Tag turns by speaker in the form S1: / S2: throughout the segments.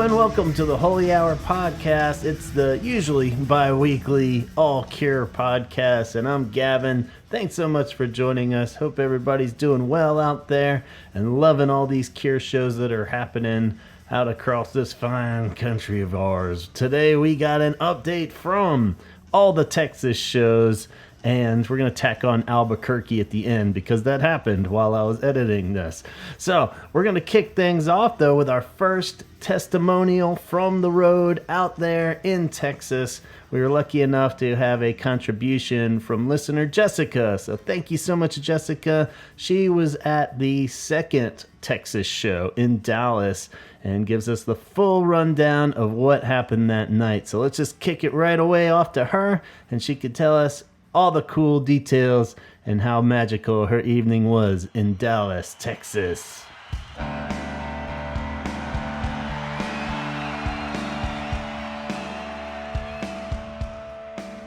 S1: and welcome to the Holy Hour podcast. It's the usually bi-weekly All Cure podcast, and I'm Gavin. Thanks so much for joining us. Hope everybody's doing well out there and loving all these cure shows that are happening out across this fine country of ours. Today we got an update from all the Texas shows, and we're going to tack on Albuquerque at the end because that happened while I was editing this. So we're going to kick things off, though, with our first testimonial from the road out there in Texas. We were lucky enough to have a contribution from listener Jessica. So thank you so much, Jessica. She was at the second Texas show in Dallas and gives us the full rundown of what happened that night. So let's just kick it right away off to her, and she could tell us all the cool details and how magical her evening was in Dallas, Texas.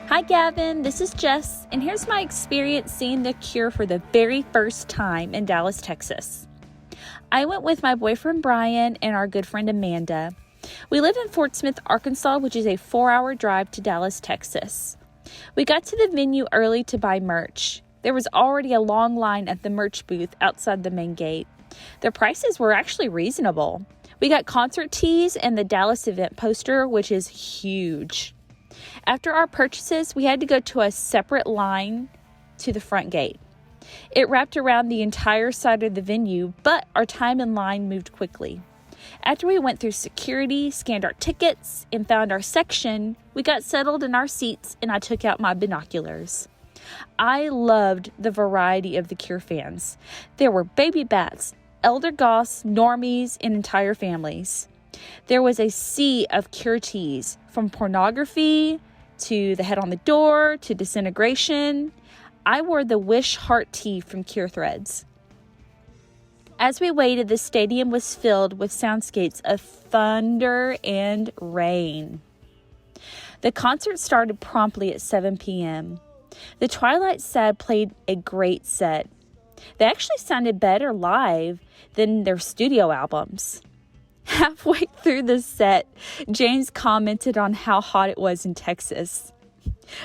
S2: Hi Gavin, this is Jess, and here's my experience seeing The Cure for the very first time in Dallas, Texas. I went with my boyfriend Brian and our good friend Amanda. We live in Fort Smith, Arkansas, which is a 4-hour drive to Dallas, Texas. We got to the venue early to buy merch. There was already a long line at the merch booth outside the main gate. The prices were actually reasonable. We got concert tees and the Dallas event poster, which is huge. After our purchases, we had to go to a separate line to the front gate. It wrapped around the entire side of the venue, but our time in line moved quickly. After we went through security, scanned our tickets, and found our section, we got settled in our seats and I took out my binoculars. I loved the variety of the Cure fans. There were baby bats, elder goths, normies, and entire families. There was a sea of Cure tees, from pornography to the head on the door to disintegration. I wore the Wish Heart tee from Cure Threads. As we waited, the stadium was filled with soundscapes of thunder and rain. The concert started promptly at 7 p.m. The Twilight Sad played a great set. They actually sounded better live than their studio albums. Halfway through the set, James commented on how hot it was in Texas.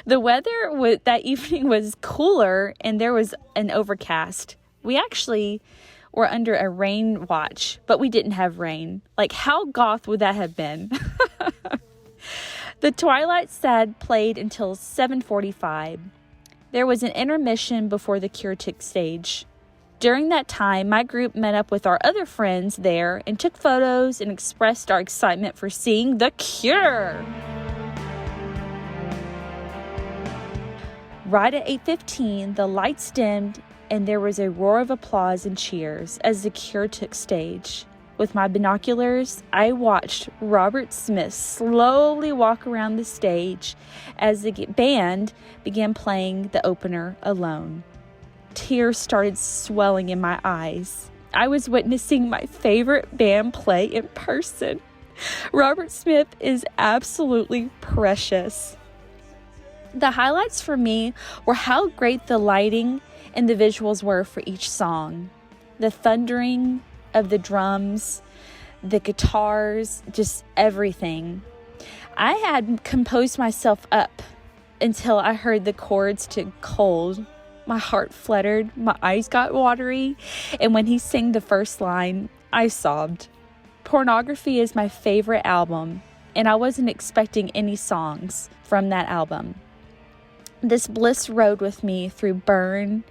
S2: The weather that evening was cooler and there was an overcast. We actually were under a rain watch, but we didn't have rain. Like, how goth would that have been? The Twilight Sad played until 7:45. There was an intermission before the Cure took stage. During that time, my group met up with our other friends there and took photos and expressed our excitement for seeing The Cure. Right at 8:15, the lights dimmed and there was a roar of applause and cheers as The Cure took stage. With my binoculars, I watched Robert Smith slowly walk around the stage as the band began playing the opener, Alone. Tears started swelling in my eyes. I was witnessing my favorite band play in person. Robert Smith is absolutely precious. The highlights for me were how great the lighting and the visuals were for each song. The thundering of the drums, the guitars, just everything. I had composed myself up until I heard the chords to Cold. My heart fluttered, my eyes got watery, and when he sang the first line, I sobbed. Pornography is my favorite album, and I wasn't expecting any songs from that album. This bliss rode with me through Burn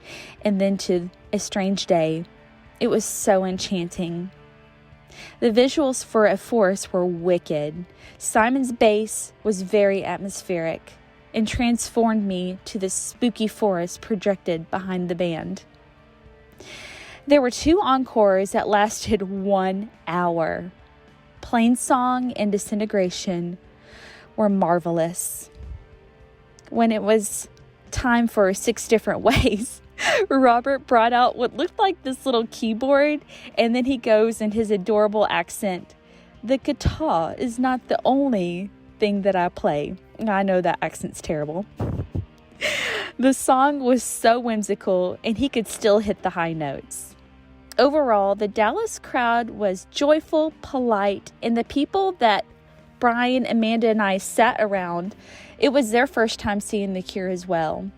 S2: and then to A Strange Day. It was so enchanting. The visuals for A Forest were wicked. Simon's bass was very atmospheric and transformed me to the spooky forest projected behind the band. There were 2 encores that lasted 1 hour. Plainsong and Disintegration were marvelous. When it was time for 6 different ways, Robert brought out what looked like this little keyboard, and then he goes in his adorable accent, "The guitar is not the only thing that I play." I know that accent's terrible. The song was so whimsical, and he could still hit the high notes. Overall, the Dallas crowd was joyful, polite, and the people that Brian, Amanda, and I sat around, it was their first time seeing The Cure as well.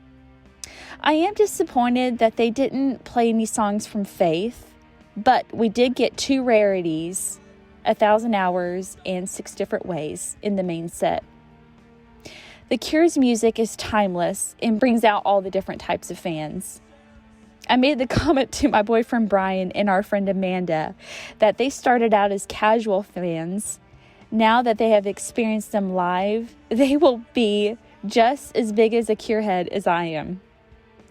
S2: I am disappointed that they didn't play any songs from Faith, but we did get 2 rarities, 1,000 Hours and 6 Different Ways in the main set. The Cure's music is timeless and brings out all the different types of fans. I made the comment to my boyfriend Brian and our friend Amanda that they started out as casual fans. Now that they have experienced them live, they will be just as big as a Cure head as I am.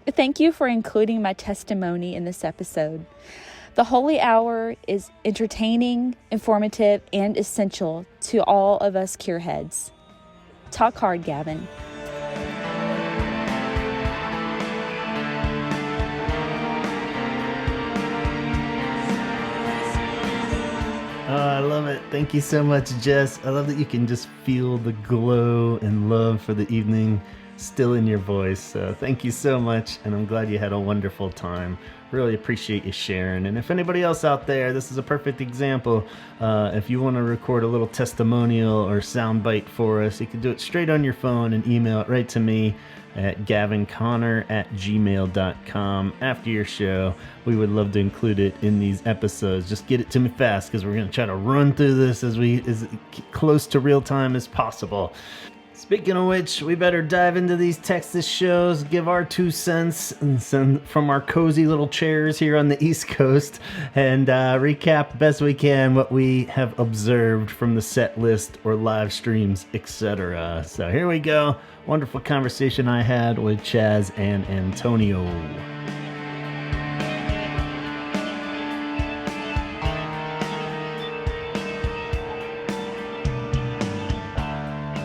S2: Thank you for including my testimony in this episode. The Holy Hour is entertaining, informative, and essential to all of us Cure heads. Talk hard, Gavin.
S1: Oh, I love it. Thank you so much, Jess. I love that you can just feel the glow and love for the evening still in your voice. So thank you so much, and I'm glad you had a wonderful time. Really appreciate you sharing. And if anybody else out there, this is a perfect example. If you want to record a little testimonial or soundbite for us, you can do it straight on your phone and email it right to me at gavinconnor@gmail.com. After your show, we would love to include it in these episodes. Just get it to me fast, because we're going to try to run through this as close to real time as possible. Speaking of which, we better dive into these Texas shows, give our 2 cents from our cozy little chairs here on the East Coast, and recap best we can what we have observed from the set list or live streams, etc. So here we go. Wonderful conversation I had with Chaz and Antonio.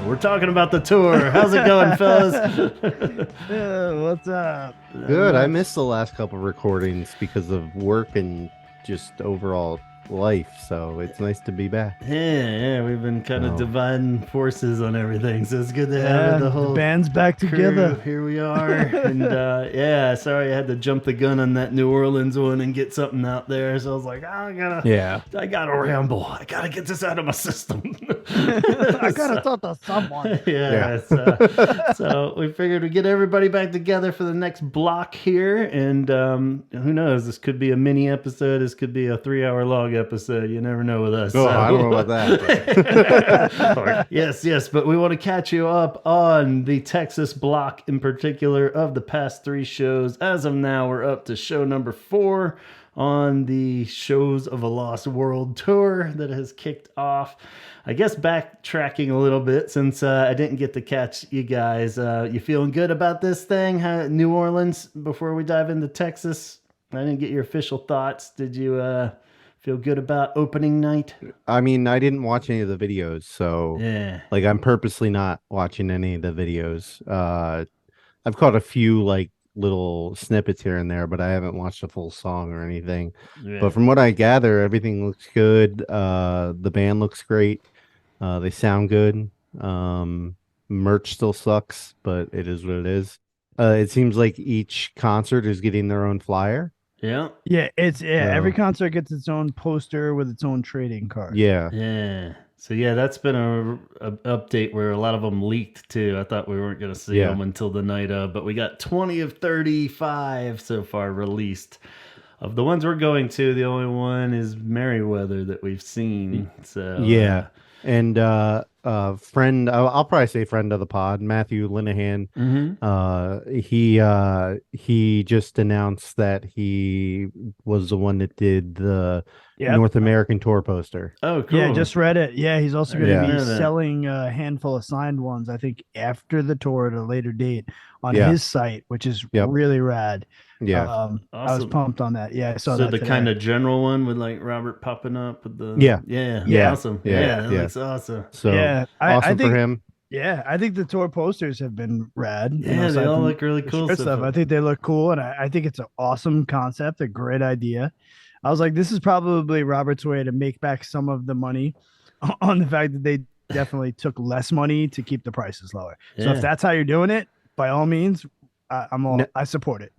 S1: We're talking about the tour. How's it going, fellas?
S3: What's up?
S4: Good. I missed the last couple recordings because of work and just overall life, so it's nice to be back.
S1: Yeah, we've been kind of dividing forces on everything, so it's good to have the whole
S3: band's back together.
S1: Here we are, and sorry I had to jump the gun on that New Orleans one and get something out there. So I was like, I gotta ramble. I gotta get this out of my system.
S3: I gotta talk to someone.
S1: So we figured we'd get everybody back together for the next block here, and who knows? This could be a mini episode. This could be a 3-hour long episode. You never know with us.
S4: Oh, I don't know about that.
S1: Yes, but we want to catch you up on the Texas block in particular of the past 3 shows. As of now, we're up to show number 4 on the Shows of a Lost World tour that has kicked off. I guess backtracking a little bit, since I didn't get to catch you guys. You feeling good about this thing? New Orleans, before we dive into Texas? I didn't get your official thoughts. Did you feel good about opening night?
S4: I mean, I didn't watch any of the videos, so I'm purposely not watching any of the videos. I've caught a few little snippets here and there, but I haven't watched a full song or anything. But from what I gather, everything looks good. The band looks great. They sound good. Merch still sucks, but it is what it is. It seems like each concert is getting their own flyer.
S1: Yeah.
S3: Every concert gets its own poster with its own trading card.
S1: Yeah. So that's been a update where a lot of them leaked too. I thought we weren't going to see them until the night of, but we got 20 of 35 so far released. Of the ones we're going to, the only one is Merriweather that we've seen. So
S4: and friend, I'll probably say friend of the pod, Matthew Linehan. He just announced that he was the one that did the North American tour poster.
S1: Oh, cool.
S3: Yeah, just read it. Yeah, he's also going to be selling a handful of signed ones, I think, after the tour at a later date on his site, which is really rad.
S1: Awesome.
S3: I was pumped on that. Yeah, I saw that.
S1: So the kind of general one with Robert popping up with the awesome. That looks awesome.
S4: So I think, for him.
S3: Yeah, I think the tour posters have been rad.
S1: Yeah, they all look really cool.
S3: Stuff. I think they look cool, and I think it's an awesome concept, a great idea. I was like, this is probably Robert's way to make back some of the money on the fact that they definitely took less money to keep the prices lower. So if that's how you're doing it, by all means, I support it.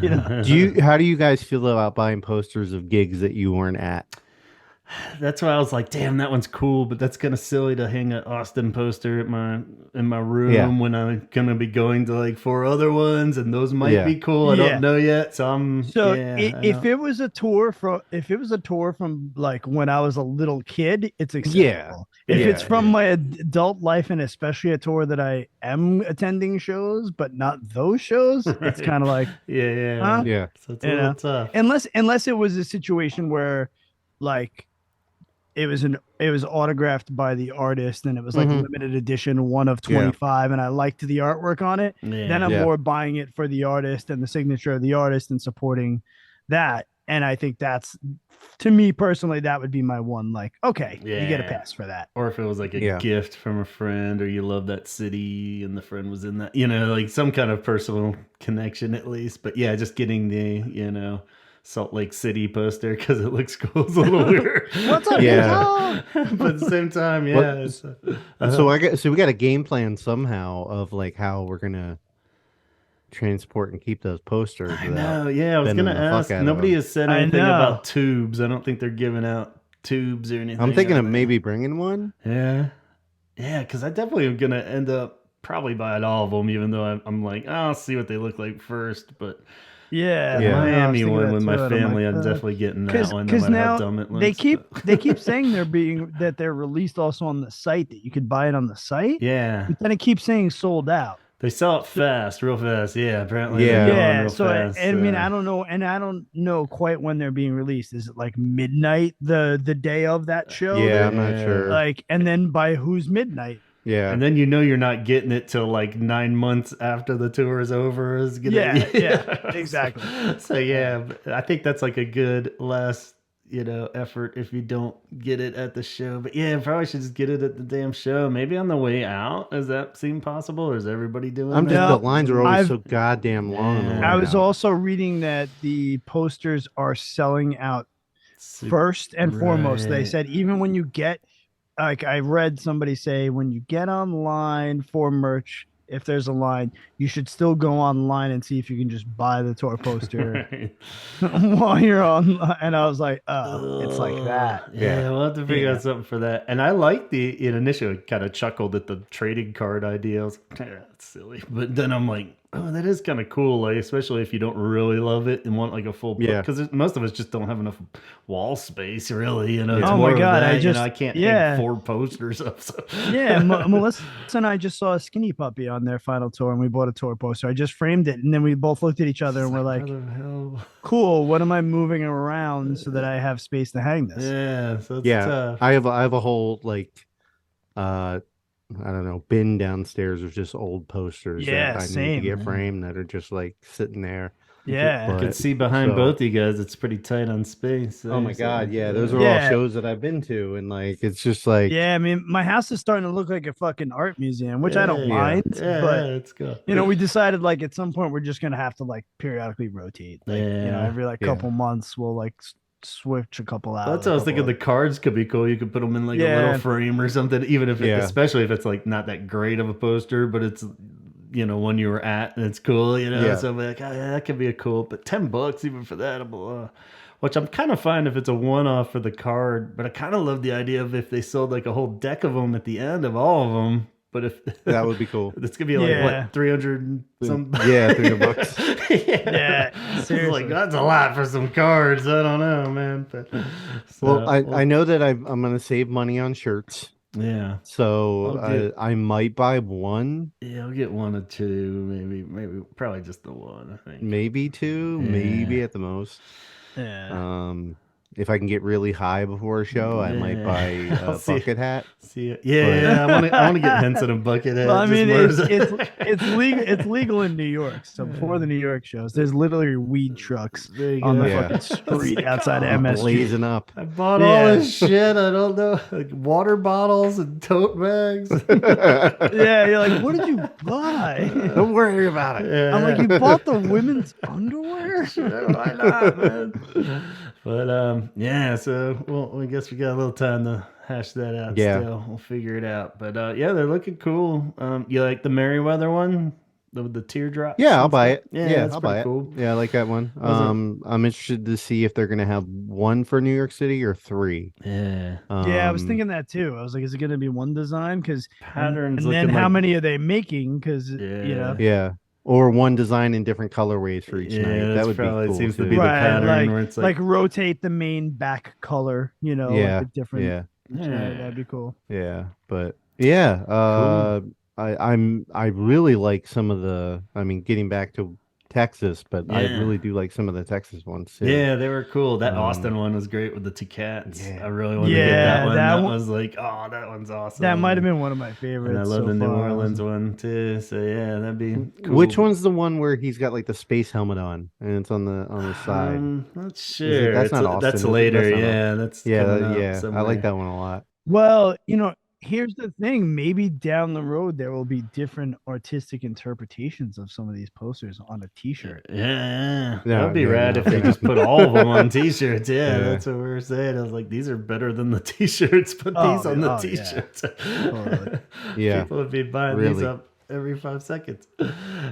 S3: You know?
S4: How do you guys feel about buying posters of gigs that you weren't at?
S1: That's why I was like, damn, that one's cool, but that's kind of silly to hang an Austin poster in my room when I'm gonna be going to like 4 other ones, and those might be cool. I don't know yet,
S3: if it was a tour from like when I was a little kid, it's acceptable. If it's from my adult life, and especially a tour that I am attending shows, but not those shows, it's kind of like
S1: So it's a little tough.
S3: Unless it was a situation where like it was autographed by the artist and it was like limited edition 1 of 25 and I liked the artwork on it, then I'm more buying it for the artist and the signature of the artist and supporting that. And I think that's, to me personally, that would be my one, like, okay, you get a pass for that.
S1: Or if it was like a gift from a friend, or you love that city and the friend was in that, like some kind of personal connection at least. But yeah, just getting the, Salt Lake City poster because it looks cool. It's a little weird.
S3: What's up?
S1: But at the same time,
S4: So we got a game plan somehow of like how we're gonna transport and keep those posters.
S1: I know. Yeah, I was gonna ask. Nobody has said anything about tubes. I don't think they're giving out tubes or anything.
S4: I'm thinking of maybe bringing one.
S1: Yeah, because I definitely am gonna end up probably buying all of them, even though I'm like, I'll see what they look like first, but.
S3: Yeah,
S1: Miami one with my family. I'm definitely getting that one.
S3: Because now they keep saying they're released also on the site, that you could buy it on the site.
S1: Yeah,
S3: but then it keeps saying sold out.
S1: They sell it real fast. Yeah, apparently.
S3: So fast, I mean, I don't know, and I don't know quite when they're being released. Is it like midnight the day of that show?
S4: Yeah, I'm not sure.
S3: Like, and then by who's midnight?
S4: Yeah,
S1: and then you're not getting it till like 9 months after the tour is over.
S3: Exactly.
S1: So I think that's like a good last effort if you don't get it at the show. But probably should just get it at the damn show. Maybe on the way out. Does that seem possible, or is everybody doing that?
S4: The lines are always so goddamn long.
S3: I was also reading that the posters are selling out first and foremost. They said even when you get. Like I read somebody say, when you get online for merch, if there's a line, you should still go online and see if you can just buy the tour poster while you're on. And I was like, it's like that.
S1: Yeah, we'll have to figure out something for that. And I like initially kind of chuckled at the trading card idea. I was like, that's silly. But then I'm like, oh, that is kind of cool, like especially if you don't really love it and want like a full because most of us just don't have enough wall space, really. It's
S3: my god,
S1: I can't hang 4 posters up. So.
S3: Melissa and I just saw a Skinny Puppy on their final tour, and we bought a tour poster. I just framed it, and then we both looked at each other and we're like, "Cool, what am I moving around so that I have space to hang this?"
S1: Yeah, so it's tough.
S4: I have a whole like I don't know, bin downstairs of just old posters that I need to get framed that are just like sitting there.
S1: Yeah, you can see behind both of you guys. It's pretty tight on space.
S4: Oh my god, those are all shows that I've been to, and like it's just like
S3: I mean, my house is starting to look like a fucking art museum, which I don't mind. But
S1: let's go.
S3: We decided like at some point we're just gonna have to like periodically rotate. Like, every like couple months we'll like switch a couple out.
S1: That's what I was thinking. The cards could be cool. You could put them in like a little frame or something, even if especially if it's like not that great of a poster, but it's one you were at and it's cool. So I'm like, that could be a cool. But $10 even for that, which I'm kind of fine if it's a one-off for the card. But I kind of love the idea of if they sold like a whole deck of them at the end of all of them. But if
S4: that would be cool,
S1: it's gonna be like what, 300 some?
S4: Yeah, $300.
S3: Yeah,
S1: seriously, like that's a lot for some cards. I don't know, man. But
S4: I know that I'm gonna save money on shirts.
S1: Yeah.
S4: So I might buy one.
S1: Yeah, I'll get 1 or 2, maybe probably just the one. I think
S4: maybe 2, maybe at the most.
S3: Yeah.
S4: If I can get really high before a show, I might buy a bucket hat.
S1: I want to get Henson a bucket hat.
S3: Well, I mean, it's legal in New York. So before the New York shows, there's literally weed trucks on the fucking street outside of MS
S4: blazing up.
S1: I bought all this shit. I don't know, like water bottles and tote bags.
S3: You're like, what did you buy?
S4: Don't worry about it.
S3: I'm like, you bought the women's underwear?
S1: Sure, why not, man? But so I guess we got a little time to hash that out. Still, we'll figure it out. But they're looking cool. You like the Merriweather one? the teardrops.
S4: Yeah, I'll buy it. Yeah,
S1: that's
S4: I'll
S1: pretty
S4: buy it.
S1: cool.
S4: Yeah, I like that one. I'm interested to see if they're gonna have one for New York City or three.
S1: Yeah.
S3: Yeah, I was thinking that too. I was like, is it going to be one design? Because
S1: patterns,
S3: and then
S1: looking
S3: how
S1: like,
S3: many are they making? Because you know,
S4: yeah, or one design in different colorways for each night. That
S1: that's
S4: would be
S1: probably
S4: cool.
S1: seems
S4: too.
S1: to be the pattern
S3: like,
S1: where it's
S3: like rotate the main back color. You know,
S4: yeah,
S3: like a different.
S4: yeah,
S3: Night. That'd be cool.
S4: yeah. But yeah,
S1: Cool.
S4: I really like some of the. I mean, getting back to Texas, but I
S1: Yeah.
S4: really do like some of the Texas ones too.
S1: Yeah, they were cool. That Austin one was great with the two cats.
S4: Yeah.
S1: I really wanted to get that one. That was like, oh, that one's awesome.
S3: That might have been one of my favorites.
S1: And I love
S3: so
S1: the New
S3: far.
S1: Orleans one too. So yeah, that'd be cool.
S4: Which one's the one where he's got like the space helmet on and it's on the side?
S1: Not sure.
S4: That's not Austin.
S1: That's later.
S4: That's
S1: yeah,
S4: I like that one a lot.
S3: Well, you know, here's the thing. Maybe down the road there will be different artistic interpretations of some of these posters on a T-shirt.
S1: Yeah, that would be rad if they just put all of them on T-shirts. Yeah, that's what we were saying. I was like, these are better than the T-shirts. Put these on the T-shirts.
S4: Yeah,
S1: people would be buying these up every 5 seconds.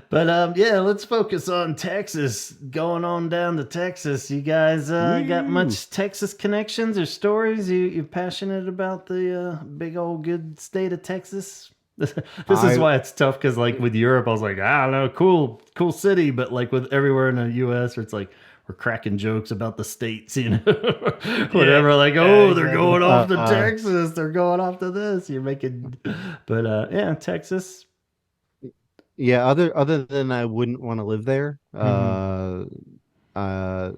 S1: But yeah, let's focus on Texas. Going on down to Texas, you guys got much Texas connections or stories? You passionate about the big old good state of Texas? This is why it's tough, because like with Europe, I was like, I don't know, cool city, but like with everywhere in the U.S., where it's like we're cracking jokes about the states, you know, whatever. Like, oh, they're going off to Texas, they're going off to this. You're making, but yeah, Texas.
S4: Yeah, other than I wouldn't want to live there. I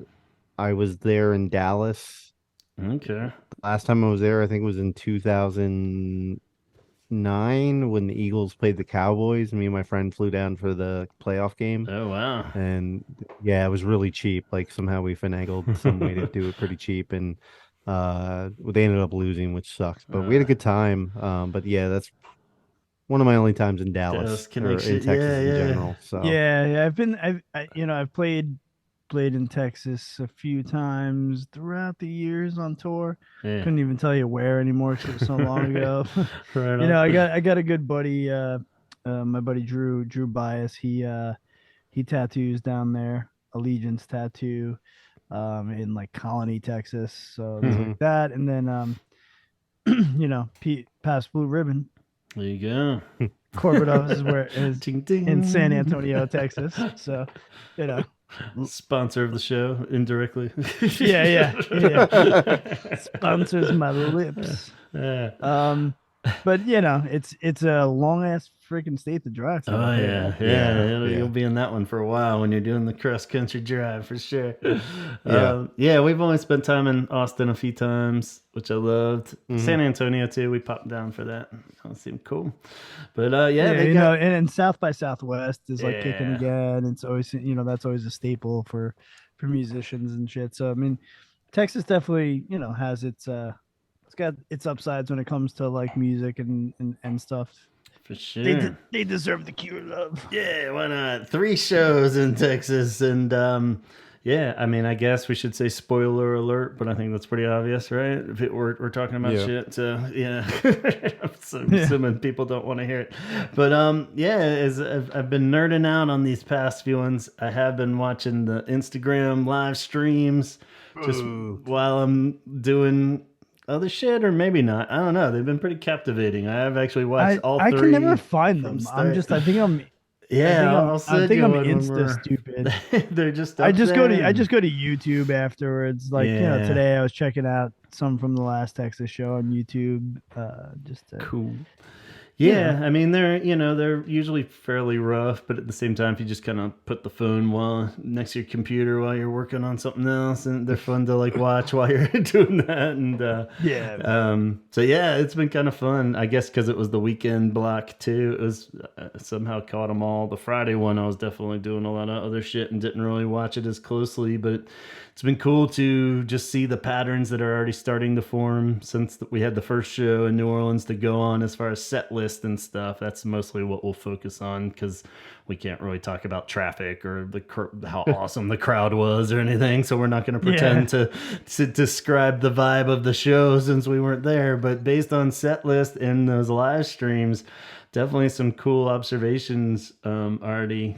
S4: was there in Dallas.
S1: Okay.
S4: Last time I was there, I think it was in 2009 when the Eagles played the Cowboys. Me and my friend flew down for the playoff game.
S1: Oh wow!
S4: And yeah, it was really cheap. Like somehow we finagled some way to do it pretty cheap, and they ended up losing, which sucks. But we had a good time. But yeah, that's one of my only times in Dallas or in Texas in general. So
S3: yeah, I've played in Texas a few times throughout the years on tour. Couldn't even tell you where anymore because it was so long ago. You know, I got a good buddy, my buddy Drew Bias. He tattoos down there, Allegiance tattoo, in like Colony, Texas. So there's like that, and then you know, past Blue Ribbon.
S1: There you go.
S3: Corporate office is where it is in San Antonio, Texas. So, you know,
S1: sponsor of the show indirectly.
S3: yeah. Sponsors my lips. But you know, it's a long ass freaking state to drive to.
S1: Oh yeah. You'll be in that one for a while when you're doing the cross country drive for sure. Yeah, we've only spent time in Austin a few times, which I loved. San Antonio too. We popped down for that. Kind of seemed cool. But
S3: you know, and South by Southwest is like kicking again. It's always, you know, that's always a staple for musicians and shit. So I mean, Texas definitely, you know, has its it's got its upsides when it comes to like music and stuff.
S1: For sure.
S3: They deserve the cure love.
S1: Yeah, why not? 3 shows in Texas. And yeah, I mean, I guess we should say spoiler alert, but I think that's pretty obvious, right? If we're talking about shit. So yeah. I'm assuming people don't want to hear it. But yeah, as I've been nerding out on these past few ones, I have been watching the Instagram live streams just while I'm doing other shit, or maybe not. I don't know. They've been pretty captivating. I have actually watched all 3.
S3: I can never find them. I think I'm Insta stupid.
S1: They're just.
S3: I just go to YouTube afterwards. Like you know, today I was checking out some from the last Texas show on YouTube.
S1: Cool. Yeah, I mean they're usually fairly rough, but at the same time, if you just kind of put the phone next to your computer while you're working on something else, and they're fun to like watch while you're doing that. And so yeah, it's been kind of fun. I guess because it was the weekend block too. It was somehow caught them all. The Friday one, I was definitely doing a lot of other shit and didn't really watch it as closely, but it's been cool to just see the patterns that are already starting to form since we had the first show in New Orleans to go on as far as set list list and stuff. That's mostly what we'll focus on because we can't really talk about traffic or how awesome the crowd was or anything. So we're not going to pretend to describe the vibe of the show since we weren't there. But based on set list and those live streams, definitely some cool observations already,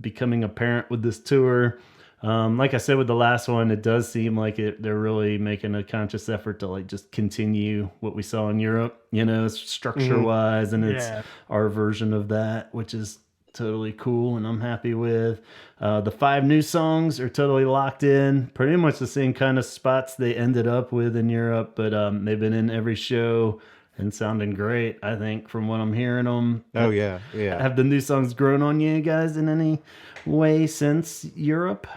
S1: becoming apparent with this tour. Like I said with the last one, it does seem like they're really making a conscious effort to like just continue what we saw in Europe, structure wise, and it's our version of that, which is totally cool and I'm happy with. The 5 new songs are totally locked in, pretty much the same kind of spots they ended up with in Europe, but they've been in every show and sounding great, I think, from what I'm hearing them.
S4: Oh, yeah.
S1: Have the new songs grown on you guys in any way since Europe?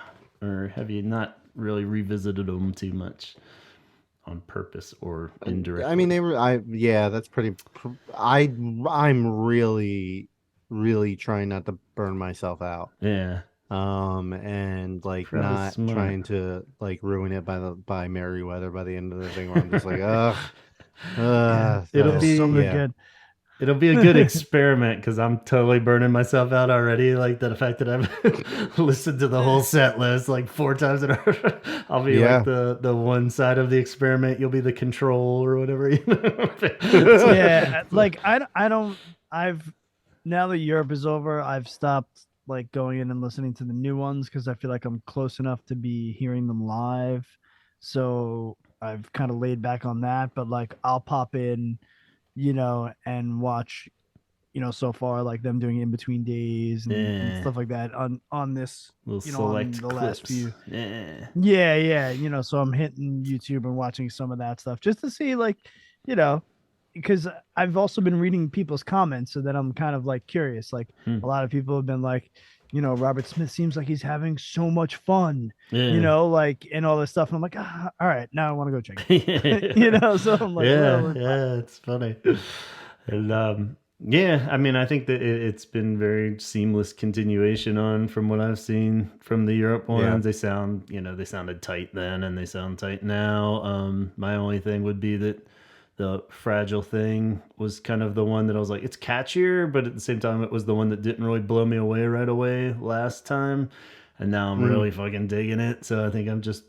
S1: Or have you not really revisited them too much on purpose or indirectly?
S4: I mean, that's pretty... I'm really, really trying not to burn myself out.
S1: Yeah.
S4: And like
S1: Probably
S4: not
S1: smart.
S4: trying to like ruin it by Merryweather by the end of the thing where I'm just like, ugh.
S1: It'll be
S3: good.
S1: It'll be a good experiment because I'm totally burning myself out already. Like the fact that I've listened to the whole set list like 4 times in a row. I'll be like the one side of the experiment. You'll be the control or whatever.
S3: Like I've now that Europe is over, I've stopped like going in and listening to the new ones because I feel like I'm close enough to be hearing them live. So I've kind of laid back on that, but like I'll pop in, and watch, so far like them doing in between days and stuff like that on this,
S1: select
S3: on the
S1: clips.
S3: last few.
S1: Yeah.
S3: So I'm hitting YouTube and watching some of that stuff just to see like, because I've also been reading people's comments, so that I'm kind of like curious. Like a lot of people have been like, Robert Smith seems like he's having so much fun, like, and all this stuff. And I'm like, all right, now I want to go check it. So I'm like,
S1: it's funny. And I mean, I think that it's been very seamless continuation on from what I've seen from the Europe ones. They sound, they sounded tight then and they sound tight now. My only thing would be that the Fragile Thing was kind of the one that I was like, it's catchier, but at the same time, it was the one that didn't really blow me away right away last time. And now I'm really fucking digging it. So I think I'm just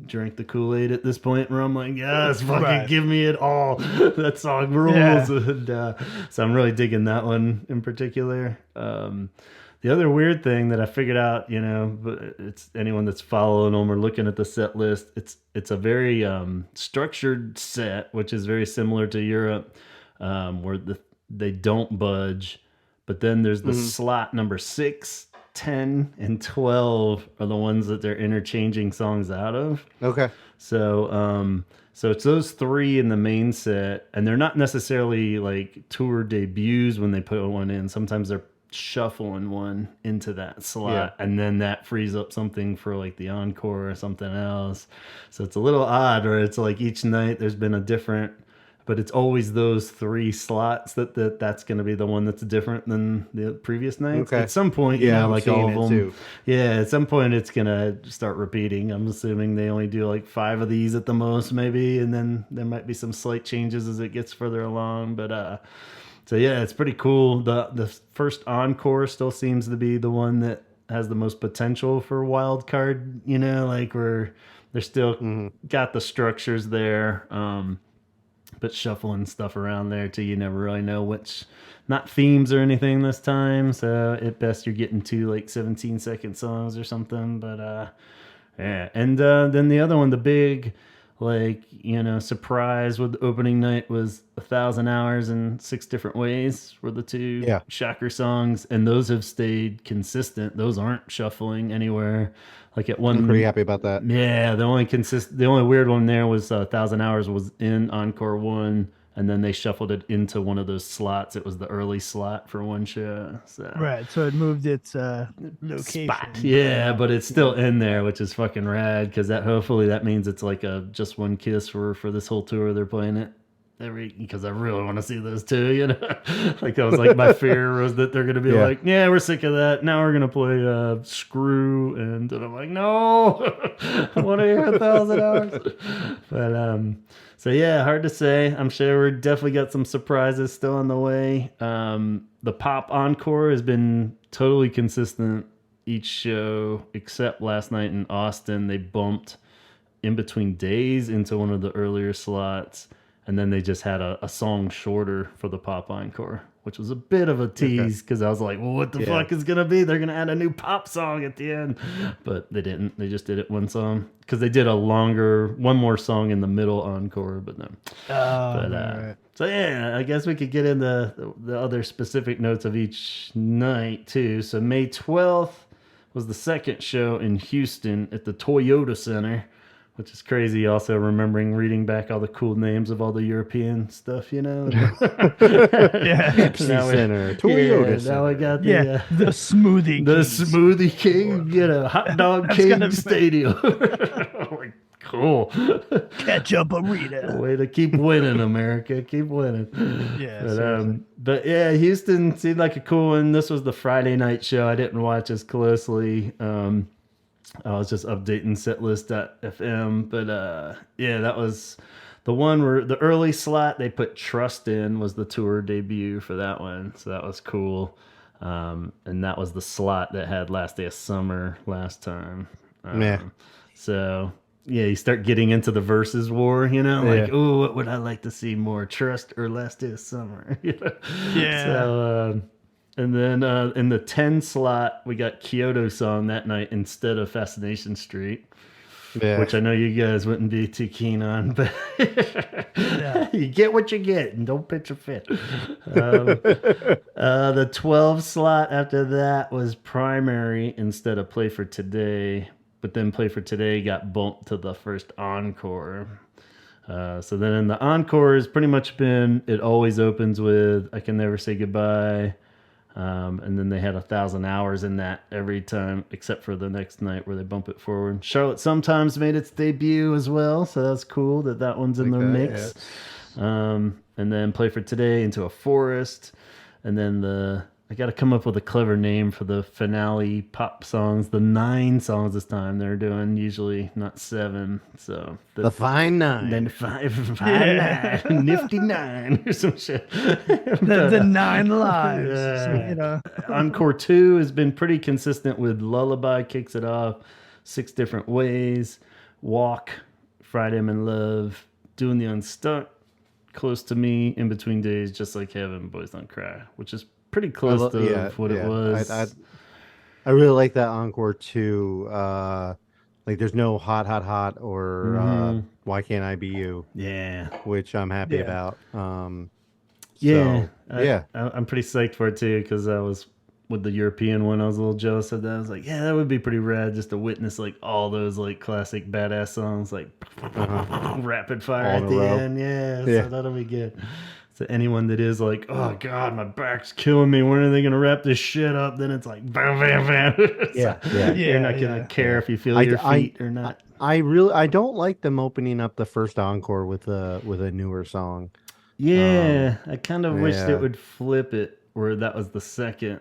S1: drink the Kool-Aid at this point where I'm like, yes, fucking give me it all. That song rules. And, so I'm really digging that one in particular. The other weird thing that I figured out, but it's anyone that's following them or looking at the set list, it's a very structured set, which is very similar to Europe, where they don't budge. But then there's the slot number 6, 10, and 12 are the ones that they're interchanging songs out of.
S4: Okay.
S1: So it's those 3 in the main set, and they're not necessarily like tour debuts when they put one in. Sometimes they're shuffling one into that slot and then that frees up something for like the encore or something else. So it's a little odd, or it's like each night there's been a different, but it's always those 3 slots that's going to be the one that's different than the previous nights. At some point, like all of them. Too. Yeah, at some point it's going to start repeating. I'm assuming they only do like 5 of these at the most maybe, and then there might be some slight changes as it gets further along, but so yeah, it's pretty cool. The first encore still seems to be the one that has the most potential for wild card, like where they're still got the structures there, but shuffling stuff around there too. You never really know which, not themes or anything this time. So at best you're getting 2 like 17-second songs or something. But and then the other one, the big, like, surprise with the opening night was 1,000 Hours in 6 Different Ways were the 2 shocker songs, and those have stayed consistent. Those aren't shuffling anywhere. Like at one,
S4: I'm pretty happy about that.
S1: Yeah, the only weird one there was 1,000 Hours was in Encore 1, and then they shuffled it into one of those slots. It was the early slot for one show. So.
S3: Right, so it moved its location.
S1: Spot. Yeah, but it's still in there, which is fucking rad, because hopefully that means it's like a Just One Kiss for this whole tour they're playing it because I really want to see those two, you know. Like that was like my fear was that they're gonna be like, yeah, we're sick of that. Now we're gonna play Screw, and I'm like, no, I want to hear 1,000 hours. But so yeah, hard to say. I'm sure we're definitely got some surprises still on the way. The pop encore has been totally consistent each show, except last night in Austin. They bumped in between days into one of the earlier slots, and then they just had a song shorter for the pop encore, which was a bit of a tease because I was like, well, what the fuck is going to be? They're going to add a new pop song at the end. But they didn't. They just did it one song because they did one more song in the middle encore, but no. Right. So yeah, I guess we could get into the other specific notes of each night too. So May 12th was the second show in Houston at the Toyota Center, which is crazy. Also remembering reading back all the cool names of all the European stuff, you know.
S3: Pepsi
S4: Center, Toyota Center.
S1: Now we got
S3: the
S1: Smoothie King, you know, Hot Dog King Stadium. Like, cool.
S3: Ketchup Arena.
S1: Way to keep winning, America. Keep winning.
S3: Yeah.
S1: But yeah, Houston seemed like a cool one. This was the Friday night show. I didn't watch as closely. I was just updating setlist.fm, but yeah, that was the one where the early slot they put Trust in was the tour debut for that one, so that was cool. And that was the slot that had Last Day of Summer last time. So yeah, you start getting into the versus war, you know, like, oh, what would I like to see more, Trust or Last Day of Summer? You know?
S3: Yeah.
S1: So and then in the 10 slot, we got Kyoto Song that night instead of Fascination Street, which I know you guys wouldn't be too keen on, but you get what you get and don't pitch a fit. The 12 slot after that was Primary instead of Play for Today, but then Play for Today got bumped to the first encore. So then in the encore has pretty much been, it always opens with I Can Never Say Goodbye. And then they had 1,000 hours in that every time, except for the next night where they bump it forward. Charlotte Sometimes made its debut as well, so that's cool that one's in the mix. And then Play for Today into a Forest, and then I got to come up with a clever name for the finale pop songs. The 9 songs this time they're doing, usually not 7. So
S4: the Fine 9.
S1: Then fine 9, Nifty 9 or some shit.
S3: The 9 lives.
S1: Yeah.
S3: You know.
S1: Encore 2 has been pretty consistent with Lullaby kicks it off, 6 different ways, Walk, Friday I'm in Love, Doing the Unstuck, Close to Me, In Between Days, Just Like Heaven, Boys Don't Cry, which is pretty close to what it was.
S4: I really like that encore too. Like there's no hot or Why Can't I Be You?
S1: Yeah,
S4: which I'm happy about.
S1: I'm pretty psyched for it too because I was with the European one. I was a little jealous of that. I was like, yeah, that would be pretty rad just to witness like all those like classic badass songs like rapid fire at the end. So that'll be good. So anyone that is like, oh God, my back's killing me. When are they gonna wrap this shit up? Then it's like, bam, bam, bam. You're not gonna care if you feel your feet or not.
S4: I don't like them opening up the first encore with a newer song.
S1: Yeah, I kind of wished it would flip it where that was the second.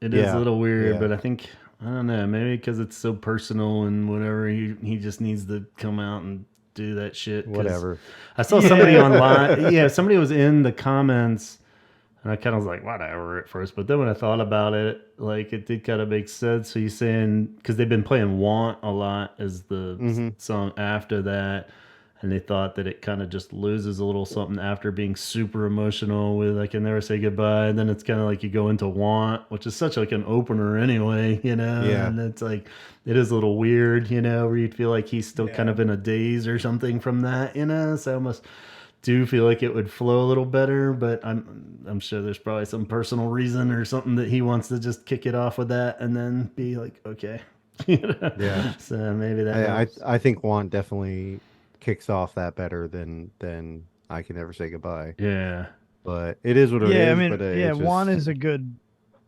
S1: It is a little weird, but I think I don't know, maybe because it's so personal and whatever. He just needs to come out and do that shit.
S4: Whatever.
S1: I saw somebody online. Yeah, somebody was in the comments, and I kind of was like, whatever at first. But then when I thought about it, like it did kind of make sense. So he's saying because they've been playing "Want" a lot as the song after that, and they thought that it kind of just loses a little something after being super emotional with "I Can Never Say Goodbye." And then it's kind of like you go into "Want," which is such like an opener anyway, you know.
S4: Yeah.
S1: And it's like. It is a little weird, you know, where you'd feel like he's still kind of in a daze or something from that, you know. So I almost do feel like it would flow a little better, but I'm sure there's probably some personal reason or something that he wants to just kick it off with that and then be like, okay, you know? Yeah. So maybe that.
S4: I think Want definitely kicks off that better than I Can Never Say Goodbye.
S1: Yeah.
S4: But it is what it is.
S3: Yeah, I mean,
S4: but
S3: Want is a good,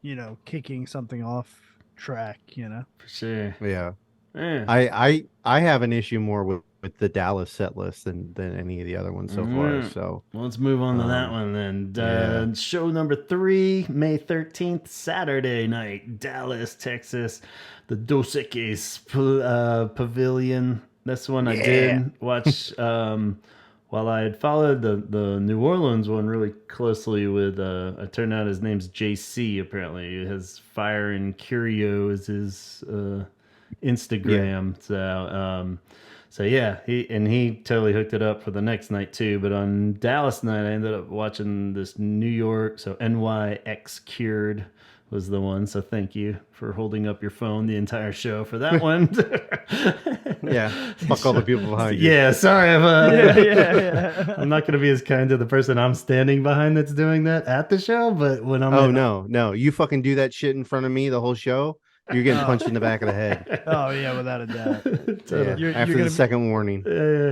S3: you know, kicking something off track, you know.
S1: For sure.
S4: Yeah. I have an issue more with with the Dallas set list than any of the other ones so far. So
S1: well, let's move on to that one then. Show number 3, May 13th, Saturday night, Dallas, Texas, the Dos Equis Pavilion. This one I did watch while I had followed the New Orleans one really closely with, it turned out his name's JC, apparently. His Fire and Curio is his Instagram. So he totally hooked it up for the next night too. But on Dallas night, I ended up watching this New York. So NYX Cured was the one. So thank you for holding up your phone the entire show for that one.
S4: Fuck all the people behind you.
S1: Yeah, sorry. I'm not going to be as kind to the person I'm standing behind that's doing that at the show. But when I'm
S4: no, you fucking do that shit in front of me the whole show. You're getting punched in the back of the head.
S3: Oh, yeah, without a doubt.
S4: After the second warning.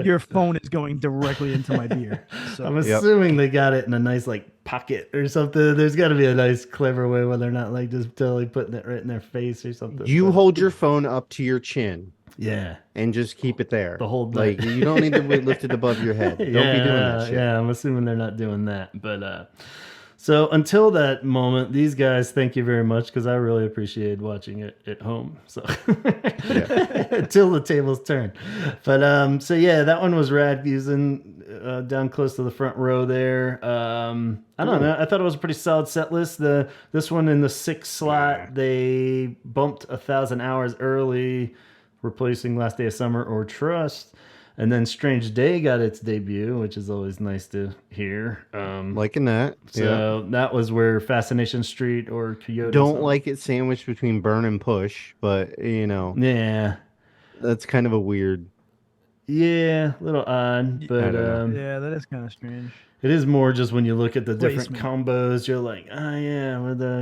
S3: Your phone is going directly into my beer. So.
S1: I'm assuming they got it in a nice, pocket or something. There's got to be a nice, clever way where they're not, just totally putting it right in their face or something.
S4: You hold your phone up to your chin.
S1: Yeah.
S4: And just keep it there.
S1: The whole night.
S4: You don't need to lift it above your head. Don't be doing that shit.
S1: Yeah, I'm assuming they're not doing that. But, so until that moment, these guys, thank you very much because I really appreciated watching it at home. So until the tables turn, but that one was rad. Using down close to the front row there. I don't know. I thought it was a pretty solid set list. This one in the 6th slot, they bumped 1,000 hours early, replacing Last Day of Summer or Trust. And then Strange Day got its debut, which is always nice to hear.
S4: Liking that.
S1: So that was where Fascination Street or Coyote.
S4: Don't like it sandwiched between Burn and Push, but
S1: Yeah.
S4: That's kind of a weird.
S1: Yeah, a little odd, but
S3: that is kind of strange.
S1: It is more just when you look at the different combos, you're like,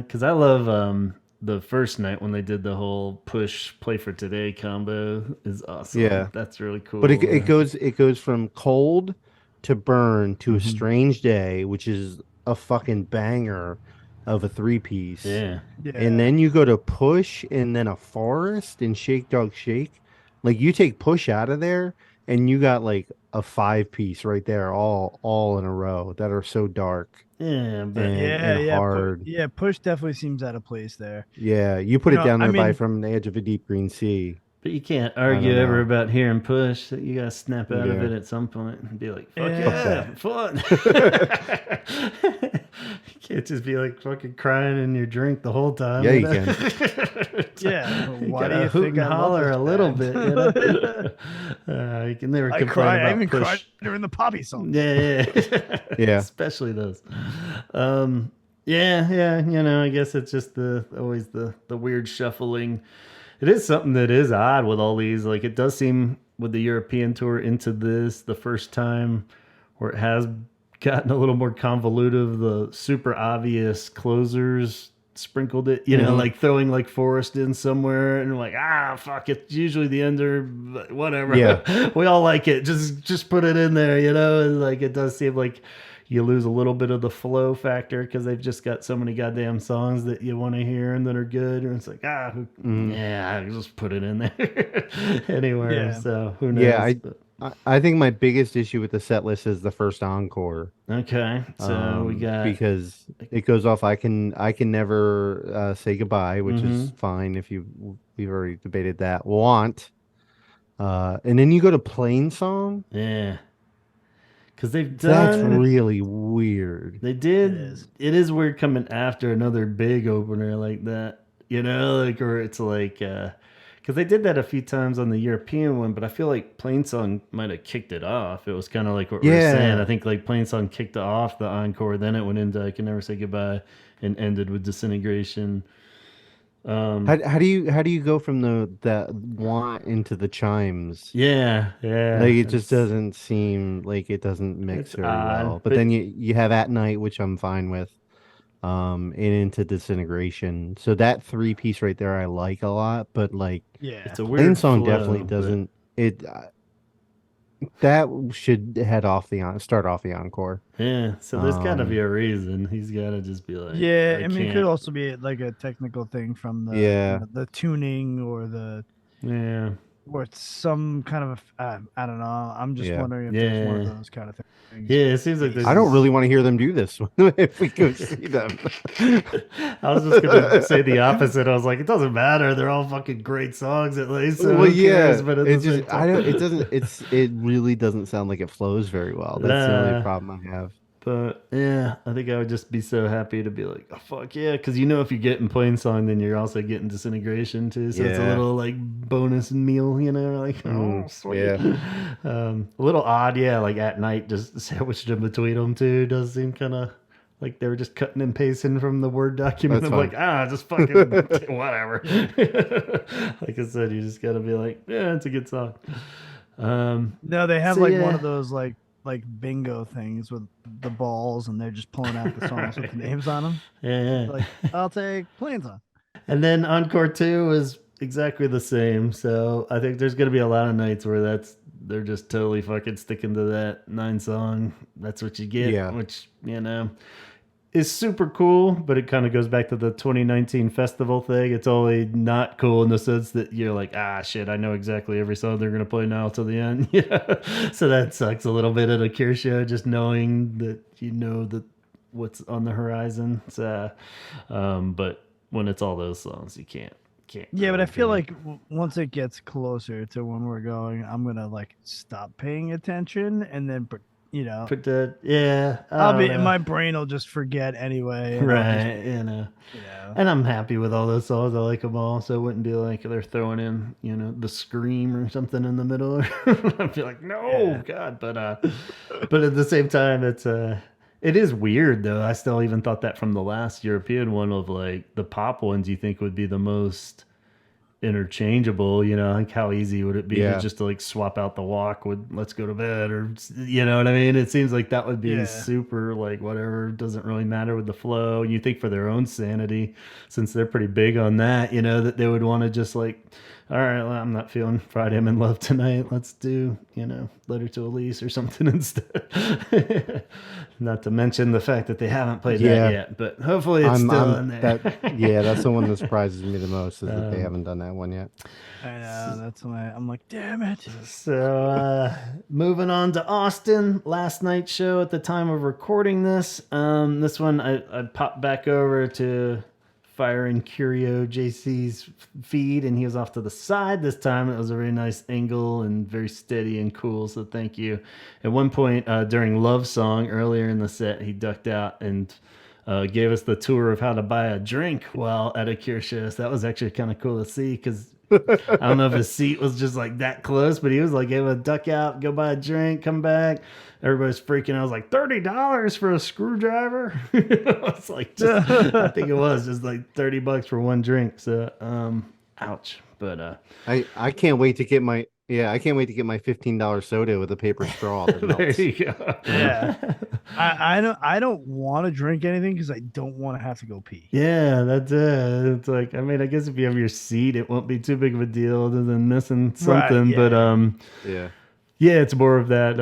S1: because I love the first night when they did the whole Push Play for Today combo is awesome.
S4: Yeah,
S1: that's really cool.
S4: But it goes from Cold to Burn to A Strange Day, which is a fucking banger of a 3-piece.
S1: Yeah.
S4: And then you go to Push and then a Forest and Shake Dog Shake. You take Push out of there and you got a 5-piece right there, all in a row that are so dark.
S1: Yeah, but
S4: and hard.
S3: Push definitely seems out of place there.
S4: Yeah, you put it down there by from the edge of a deep green sea.
S1: But you can't argue ever about hearing Push. You gotta snap out of it at some point and be like, "Fuck yeah, fun." You can't just be fucking crying in your drink the whole time.
S4: Yeah, you can.
S3: Why do you
S1: hoot
S3: think
S1: and holler a little bit? You can never complain about
S3: I even
S1: Push.
S3: cried during the Poppy song.
S1: Yeah. Especially those. I guess it's just always the weird shuffling. It is something that is odd with all these. It does seem with the European tour into this the first time where it has gotten a little more convoluted. The super obvious closers sprinkled it, throwing Forest in somewhere and fuck, it's usually the ender, whatever.
S4: Yeah.
S1: We all like it. Just put it in there, and it does seem like you lose a little bit of the flow factor because they've just got so many goddamn songs that you want to hear and that are good. And it's just put it in there anywhere. Yeah. So who knows?
S4: Yeah, I think my biggest issue with the set list is the first encore.
S1: Okay, so we got
S4: because it goes off. I can never say goodbye, which is fine if we've already debated that. Want, and then you go to Plain Song.
S1: Yeah. Because they've done...
S4: That's really weird.
S1: They did... It is weird coming after another big opener like that. Or it's because they did that a few times on the European one, but I feel like Plain Song might have kicked it off. It was kind of like what we were saying. I think Plain Song kicked off the encore, then it went into I Can Never Say Goodbye and ended with Disintegration.
S4: How do you go from that want into the chimes?
S1: Yeah.
S4: It just doesn't seem like it doesn't mix very well. But then you have At Night, which I'm fine with, and into Disintegration. So that 3-piece right there I like a lot. But
S1: it's a weird
S4: Plain Song
S1: flow,
S4: definitely doesn't. It that should start off the encore.
S1: Yeah, so there's got to be a reason. He's got to just be like,
S3: it could also be a technical thing from the tuning or the or it's some kind of I don't know. I'm just wondering if there's one of those kind of things.
S1: Yeah, it seems like
S4: I don't really want to hear them do this if we go see them.
S1: I was just gonna say the opposite. I was like, it doesn't matter. They're all fucking great songs at least. So
S4: Well,
S1: who cares? But at
S4: it
S1: the same
S4: just
S1: time-
S4: it doesn't it really doesn't sound like it flows very well. That's the only problem I have.
S1: But yeah, I think I would just be so happy to be like, oh fuck yeah, because you know if you're getting plain song, then you're also getting Disintegration too. So it's a little like bonus meal, you know, like oh sweet.
S4: Yeah.
S1: A little odd, yeah. Like at night, just sandwiched in between them too does seem kind of like they were just cutting and pasting from the Word document.
S4: That's
S1: I'm
S4: fine.
S1: like just fucking whatever. Like I said, you just gotta be like, yeah, it's a good song.
S3: No, they have one of those like bingo things with the balls, and they're just pulling out the songs with the names on them.
S1: Yeah.
S3: Like, I'll take Plain Song.
S1: And then Encore 2 is exactly the same. So I think there's going to be a lot of nights where they're just totally fucking sticking to that 9 song. That's what you get, which, you know, is super cool, but it kind of goes back to the 2019 festival thing. It's only not cool in the sense that you're like, shit, I know exactly every song they're going to play now till the end. Yeah. So that sucks a little bit at a Cure show, just knowing that you know that what's on the horizon. So, but when it's all those songs, you can't.
S3: Yeah, but I feel like once it gets closer to when we're going, I'm gonna like stop paying attention, and then you know, my brain will just forget anyway.
S1: Right, you know. And I'm happy with all those songs. I like them all, so it wouldn't be like they're throwing in, you know, the Scream or something in the middle. I'd be like, no, God. But at the same time, it is weird though. I still even thought that from the last European one of like the pop ones you think would be the most interchangeable, you know, like how easy would it be to just to like swap out the walk with Let's Go to Bed, or you know what I mean? It seems like that would be super like whatever, doesn't really matter with the flow. You think for their own sanity, since they're pretty big on that, you know, that they would want to just like, all right, well, I'm not feeling Friday I'm in Love tonight. Let's do, you know, Letter to Elise or something instead. Not to mention the fact that they haven't played that yet, but hopefully it's still in there.
S4: That's the one that surprises me the most is that they haven't done that one yet.
S3: I know, that's why I'm like, damn it.
S1: So moving on to Austin, last night's show at the time of recording this. This one I popped back over to Fire and Curio JC's feed, and he was off to the side this time. It was a very nice angle and very steady and cool, so thank you. At one point during Love Song earlier in the set, he ducked out and gave us the tour of how to buy a drink while at a Cure show. So that was actually kind of cool to see, because I don't know if his seat was just like that close, but he was like able to duck out, go buy a drink, come back. Everybody's freaking out. I was like, $30 for a screwdriver? It's like, I think it was just like $30 for one drink. So, ouch. But
S4: I can't wait to get my $15 soda with a paper straw.
S1: There you go.
S3: Yeah. I don't want to drink anything because I don't want to have to go pee.
S1: Yeah, that's it. It's like, I mean, I guess if you have your seat, it won't be too big of a deal other than missing something.
S3: Right,
S1: but yeah, it's more of that.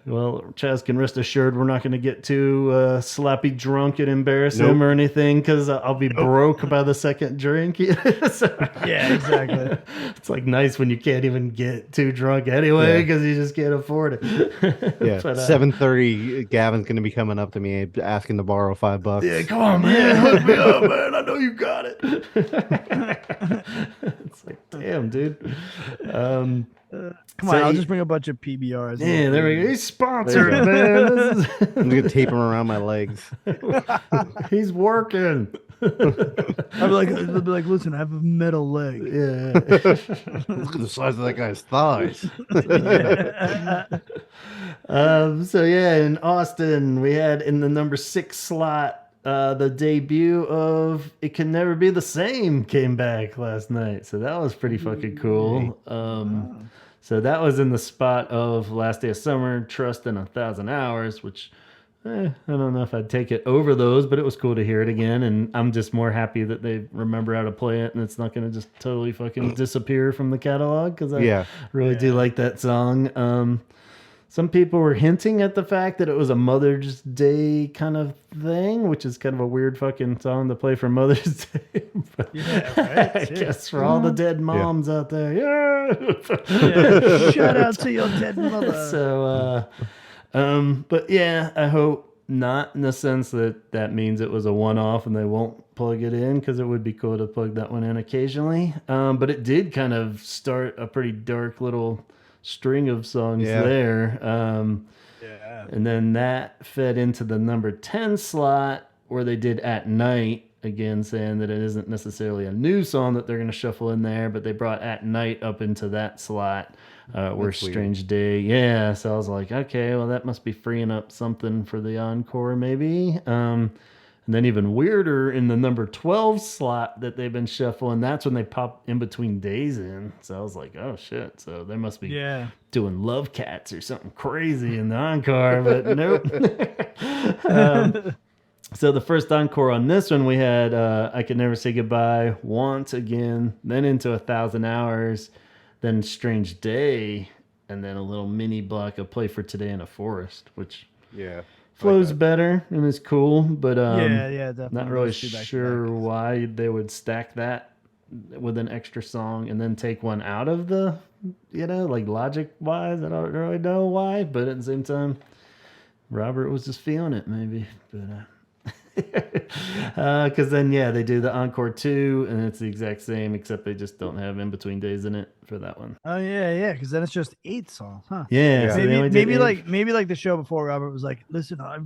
S1: Well, Chaz can rest assured we're not going to get too sloppy drunk and embarrass him or anything, because I'll be broke by the second drink. So,
S3: yeah, exactly.
S1: It's like nice when you can't even get too drunk anyway because you just can't afford it.
S4: Yeah, but, 7:30. Gavin's going to be coming up to me asking to borrow $5.
S1: Yeah, come on, man, hook me up, man. I know you got it. It's like, damn, dude.
S3: Come on, I'll just bring a bunch of PBRs.
S1: Yeah, there we go. He's sponsored, man.
S4: I'm going to tape him around my legs.
S1: He's working.
S3: They'll be like, listen, I have a metal leg.
S1: Yeah.
S4: Look at the size of that guy's thighs.
S1: So yeah, in Austin, we had in the number 6 slot, the debut of It Can Never Be the Same came back last night. So that was pretty fucking cool. So that was in the spot of Last Day of Summer, Trust in 1,000 Hours, which I don't know if I'd take it over those, but it was cool to hear it again. And I'm just more happy that they remember how to play it and it's not going to just totally fucking disappear from the catalog, because I really do like that song. Some people were hinting at the fact that it was a Mother's Day kind of thing, which is kind of a weird fucking song to play for Mother's Day.
S3: Right.
S1: I guess for all the dead moms out there.
S3: Shout out to your dead mother.
S1: So, but yeah, I hope not, in the sense that means it was a one-off and they won't plug it in, because it would be cool to plug that one in occasionally. But it did kind of start a pretty dark little string of songs there. And then that fed into the number 10 slot, where they did At Night, again saying that it isn't necessarily a new song that they're going to shuffle in there, but they brought At Night up into that slot. Where Strange Day. Yeah, so I was like, okay, well, that must be freeing up something for the encore, maybe. And then even weirder, in the number 12 slot that they've been shuffling, that's when they pop In Between Days in. So I was like, oh, shit. So they must be doing Love Cats or something crazy in the encore, but nope. So the first encore on this one, we had I Could Never Say Goodbye, Want Again, then Into 1,000 Hours, then Strange Day, and then a little mini block of Play for Today in a Forest, which flows better and is cool, but
S3: definitely.
S1: not really sure why they would stack that with an extra song and then take one out of the, like logic wise. I don't really know why, but at the same time, Robert was just feeling it maybe, but because then they do the encore 2 and it's the exact same, except they just don't have In Between Days in it for that one.
S3: Oh yeah, because then it's just 8 songs, huh?
S1: Yeah. So
S3: maybe like the show before, Robert was like, listen, I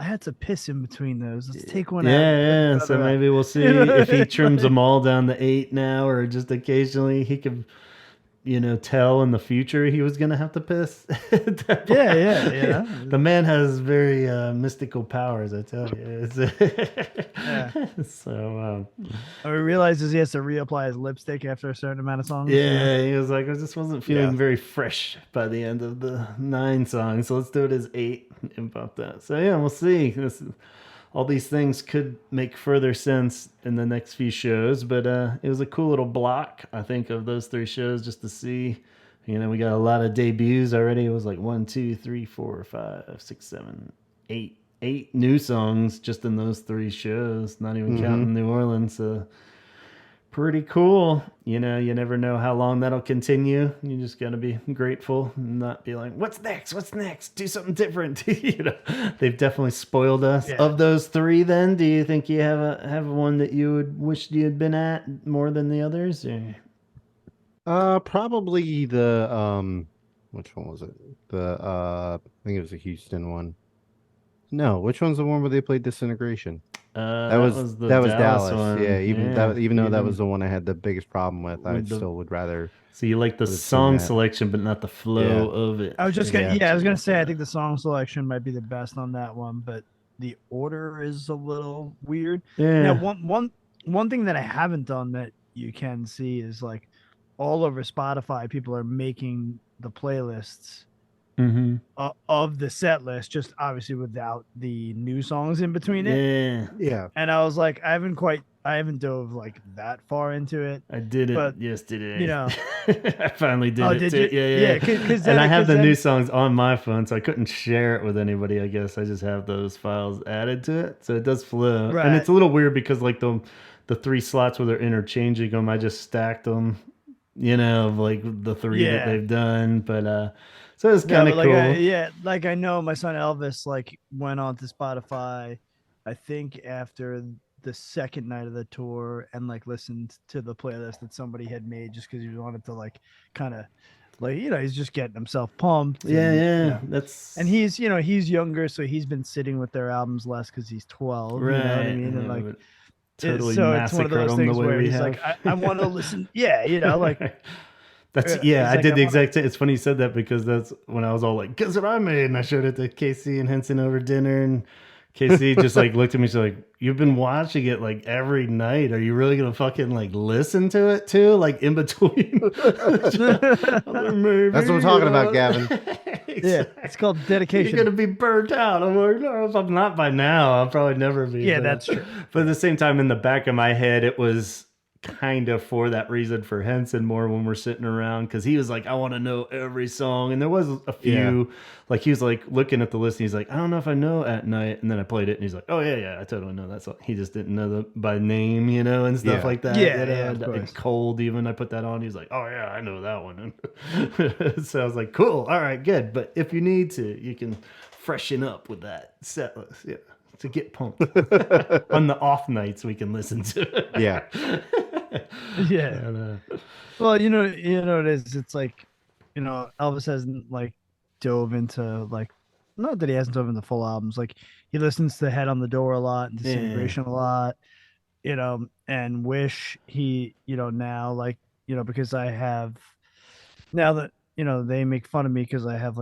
S3: had to piss in between those. Let's take one out.
S1: Yeah. So maybe we'll see if he trims them all down to 8 now, or just occasionally he could, tell in the future he was gonna have to piss.
S3: Yeah.
S1: The man has very mystical powers, I tell you. So
S3: he realizes he has to reapply his lipstick after a certain amount of songs.
S1: Yeah, he was like, I just wasn't feeling very fresh by the end of the 9 songs, so let's do it as 8 and pop that. So we'll see. All these things could make further sense in the next few shows, but it was a cool little block, I think, of those 3 shows just to see. We got a lot of debuts already. It was like 1, 2, 3, 4, 5, 6, 7, 8 new songs just in those 3 shows, not even counting New Orleans. So pretty cool. You never know how long that'll continue. You just got to be grateful and not be like, what's next? Do something different. They've definitely spoiled us. Yeah. Of those 3 then, do you think you have one that you would wish you had been at more than the others? Or?
S4: Probably the which one was it? I think it was the Houston one. No, which one's the one where they played Disintegration? That was Dallas. One. Yeah, even though that was the one I had the biggest problem with, I still would rather.
S1: So you like the song selection, but not the flow of it.
S3: I was just gonna say I think the song selection might be the best on that one, but the order is a little weird. Yeah. Now, one thing that I haven't done that you can see is like all over Spotify, people are making the playlists. Of the set list, just obviously without the new songs in between it.
S4: Yeah.
S3: And I was like, I haven't dove like that far into it.
S1: I did it yesterday. I finally did it.
S3: Did
S1: too.
S3: You?
S1: Yeah. And I have the new songs on my phone, so I couldn't share it with anybody. I guess I just have those files added to it, so it does flow. Right. And it's a little weird because like the 3 slots where they're interchanging them, I just stacked them. Like the 3 that they've done, but. So it's kind of cool.
S3: I know my son Elvis went on to Spotify, I think after the second night of the tour, and listened to the playlist that somebody had made just because he wanted to kind of he's just getting himself pumped.
S1: That's
S3: and he's he's younger, so he's been sitting with their albums less because he's 12.
S1: Right.
S3: You know what I mean? And
S1: totally
S3: so it's one of those things where he's like, I want to listen.
S1: That's I did the exact same. It's funny you said that because that's when I was all like, guess what I made? And I showed it to Casey and Henson over dinner, and Casey just looked at me. She's like, you've been watching it every night. Are you really gonna fucking listen to it too? In between.
S4: That's what I'm talking about, Gavin.
S1: Exactly.
S3: Yeah, it's called dedication.
S1: You're gonna be burnt out. I'm like, no, if I'm not by now, I'll probably never be.
S3: Yeah, that's true.
S1: But at the same time, in the back of my head, it was kind of for that reason for Henson more when we're sitting around, because he was like, I want to know every song, and there was a few like he was like looking at the list and he's like, I don't know if I know At Night, and then I played it and he's like, oh yeah I totally know that song. He just didn't know the by name, and stuff like that. And Cold, even I put that on, he's like, oh yeah, I know that one. So I was like, cool, all right, good. But if you need to, you can freshen up with that set list to get pumped. On the off nights we can listen to it.
S3: And, well, you know it is. It's like, Elvis hasn't like dove into like, not that he hasn't dove into full albums. Like he listens to Head on the Door a lot and Disintegration a lot, and Wish. He, now like, because I have now that they make fun of me because I have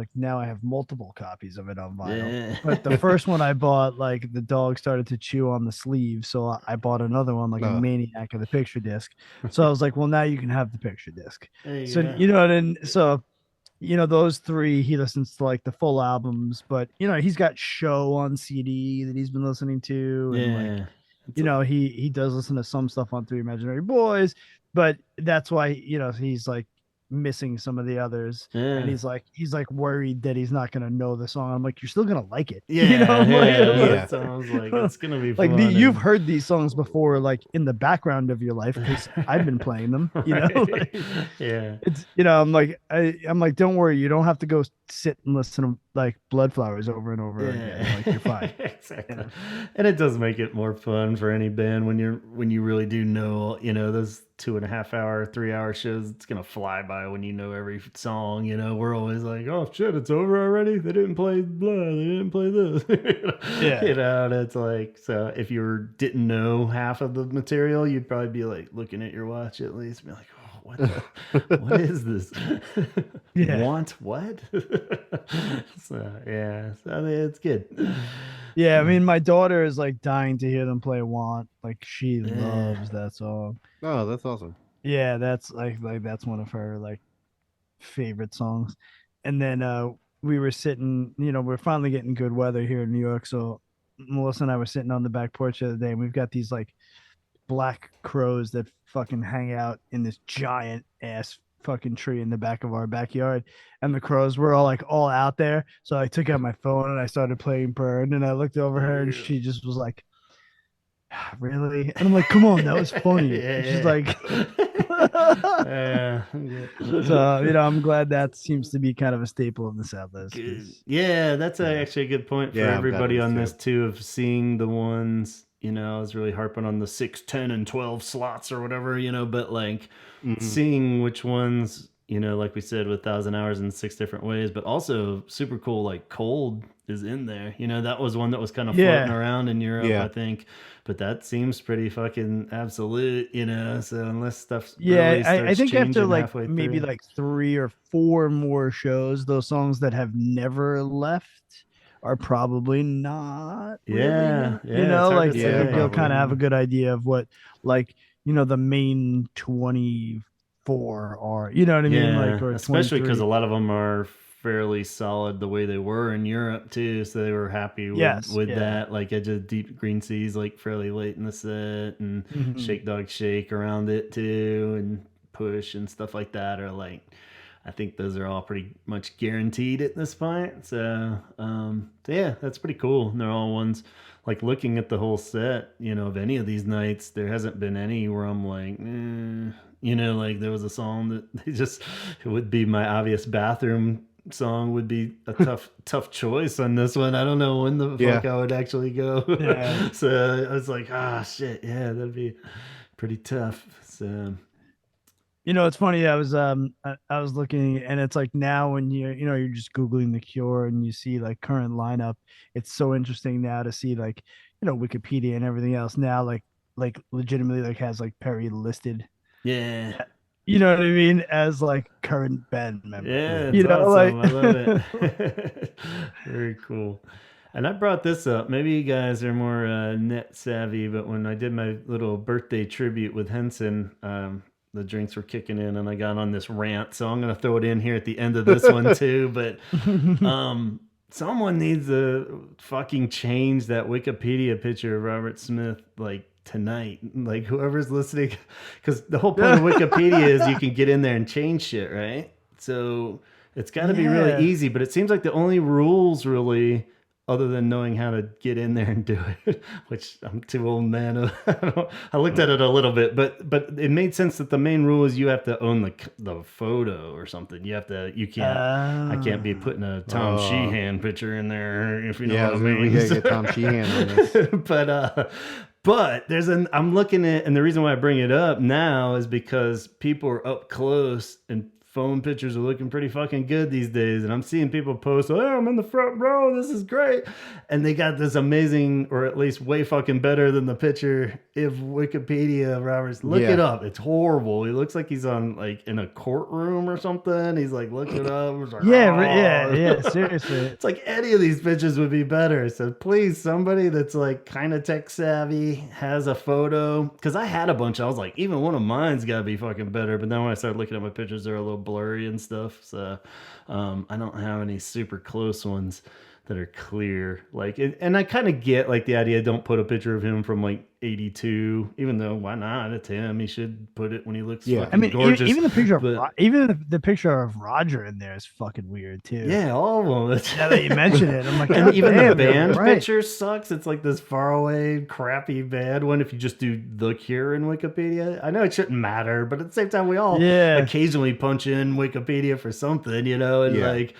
S3: multiple copies of it on vinyl. But the first one I bought, like the dog started to chew on the sleeve, so I bought another one like a maniac of the picture disc. So I was like, well, now you can have the picture disc. So those three, he listens to like the full albums, but he's got Show on CD that he's been listening to, and he does listen to some stuff on Three Imaginary Boys, but that's why he's like missing some of the others, and he's like worried that he's not gonna know the song. I'm like, you're still gonna like it.
S1: So I was like, it's gonna be fun.
S3: Like you've heard these songs before, like in the background of your life, because I've been playing them. It's I'm like, don't worry, you don't have to go sit and listen to like Bloodflowers over and over again. Like, you're fine.
S1: Exactly. And it does make it more fun for any band when you really do know, those 2.5 hour, 3 hour shows. It's gonna fly by when you know every song. We're always like, oh shit, it's over already. They didn't play blah. They didn't play this. And it's like, so if you didn't know half of the material, you'd probably be like looking at your watch at least, and be like, what is this? Want what? So it's good.
S3: I mean, my daughter is like dying to hear them play Want. Like she loves that song.
S4: Oh, that's awesome.
S3: Yeah, that's like that's one of her like favorite songs. And then we were sitting, we're finally getting good weather here in New York, so Melissa and I were sitting on the back porch the other day, and we've got these like black crows that fucking hang out in this giant ass fucking tree in the back of our backyard, and the crows were all out there. So I took out my phone and I started playing Burn, and I looked over her and she just was like, really? And I'm like, come on, that was funny. She's like, so I'm glad that seems to be kind of a staple of the set list.
S1: That's actually a good point for everybody on this too, of seeing the ones. I was really harping on the 6, 10, and 12 slots or whatever, but like seeing which ones, like we said, with 1,000 Hours in 6 different ways, but also super cool, like Cold is in there. That was one that was kind of floating around in Europe, I think. But that seems pretty fucking absolute, so unless stuff's really starts
S3: I think after like
S1: through.
S3: maybe like 3 or 4 more shows, those songs that have never left are probably not really, you'll kind of have a good idea of what, like, the main 24 are, you know what I mean? Like, or
S1: especially because a lot of them are fairly solid the way they were in Europe too, so they were happy with that. Like Edge of Deep Green Seas, like fairly late in the set, and Shake Dog Shake around it too, and Push and stuff like that are like, I think those are all pretty much guaranteed at this point. So that's pretty cool. And they're all ones, like looking at the whole set, of any of these nights, there hasn't been any where I'm like, like there was a song that it would be my obvious bathroom song would be a tough choice on this one. I don't know when the fuck I would actually go. So I was like, shit, that'd be pretty tough. So
S3: it's funny. I was looking, and it's like now when you're just Googling The Cure and you see like current lineup, it's so interesting now to see like, Wikipedia and everything else now like legitimately like has like Perry listed.
S1: Yeah.
S3: You know what I mean? As like current band member.
S1: Yeah, awesome. I love it. Very cool. And I brought this up. Maybe you guys are more net savvy, but when I did my little birthday tribute with Henson, the drinks were kicking in and I got on this rant. So I'm going to throw it in here at the end of this one too. But someone needs to fucking change that Wikipedia picture of Robert Smith, like tonight. Like whoever's listening, because the whole point of Wikipedia is you can get in there and change shit, right? So it's got to be really easy, but it seems like the only rules really, other than knowing how to get in there and do it, which I'm too old, man. I looked at it a little bit, but it made sense that the main rule is you have to own the photo or something. You can't, I can't be putting a Tom Sheehan picture in there, if you know what I mean.
S4: We gotta get Tom Sheehan on this.
S1: But I'm looking at, and the reason why I bring it up now is because people are up close and phone pictures are looking pretty fucking good these days, and I'm seeing people post, "Oh, I'm in the front row. This is great," and they got this amazing, or at least way fucking better than the picture. If Wikipedia, Roberts, look it up. It's horrible. He looks like he's on like in a courtroom or something. He's like looking up. Like,
S3: yeah. Seriously,
S1: it's like any of these pictures would be better. So please, somebody that's like kind of tech savvy has a photo, because I had a bunch. I was like, even one of mine's got to be fucking better. But then when I started looking at my pictures, they're a little blurry and stuff, so I don't have any super close ones that are clear. Like, and I kind of get like the idea. Don't put a picture of him from like '82, even though why not? It's him. He should put it when he looks fucking gorgeous.
S3: Even the picture of the picture of Roger in there is fucking weird too.
S1: Yeah, all of them.
S3: Now that you mention it, I'm like,
S1: and even the band picture sucks. It's like this faraway, crappy bad one. If you just do The Cure in Wikipedia, I know it shouldn't matter, but at the same time, we all occasionally punch in Wikipedia for something, you know, and like.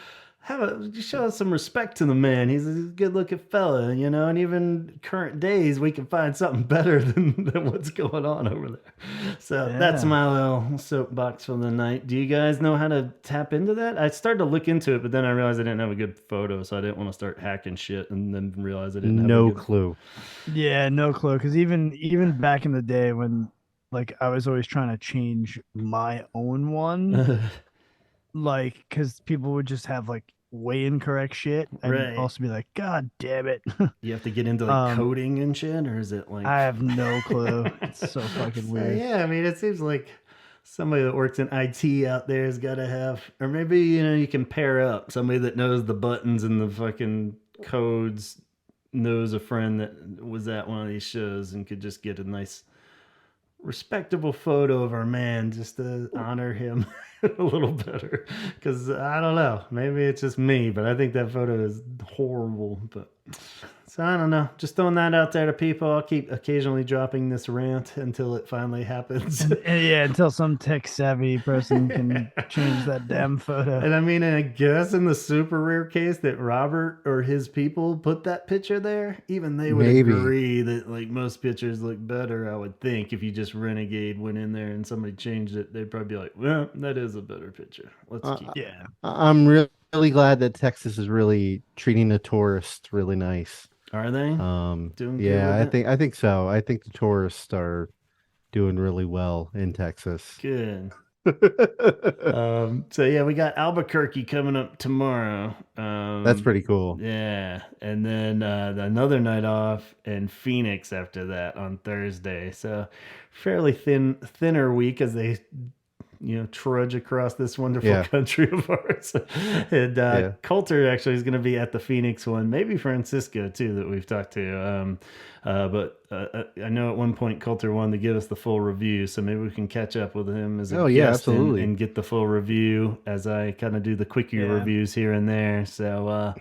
S1: Show some respect to the man. He's a good-looking fella, you know. And even current days, we can find something better than what's going on over there. So that's my little soapbox for the night. Do you guys know how to tap into that? I started to look into it, but then I realized I didn't have a good photo, so I didn't want to start hacking shit, and then realize I didn't have
S4: no clue.
S3: Yeah, no clue. Because even back in the day when, like, I was always trying to change my own one. Like, because people would just have like way incorrect shit, and also be like, "God damn it!"
S1: You have to get into like coding and shit, or is it like?
S3: I have no clue. It's so fucking weird.
S1: Yeah, I mean, it seems like somebody that works in IT out there has got to have, or maybe you can pair up somebody that knows the buttons and the fucking codes, knows a friend that was at one of these shows and could just get a nice, respectable photo of our man just to honor him a little better, because I don't know, maybe it's just me, but I think that photo is horrible. But so I don't know, just throwing that out there to people. I'll keep occasionally dropping this rant until it finally happens.
S3: Until some tech savvy person can change that damn photo.
S1: And I mean, I guess in the super rare case that Robert or his people put that picture there, even they would agree that like most pictures look better. I would think if you just renegade went in there and somebody changed it, they'd probably be like, well, that is a better picture. Let's keep it.
S4: I'm really glad that Texas is really treating the tourists really nice.
S1: Are they?
S4: Doing good I think so. I think the tourists are doing really well in Texas.
S1: Good. So yeah, we got Albuquerque coming up tomorrow.
S4: That's pretty cool.
S1: Yeah, and then another night off in Phoenix after that on Thursday. So fairly thinner week as they trudge across this wonderful country of ours. And Coulter actually is going to be at the Phoenix one, maybe Francisco too, that we've talked to. But I know at one point Coulter wanted to give us the full review, so maybe we can catch up with him as a guest and get the full review as I kind of do the quickie reviews here and there. So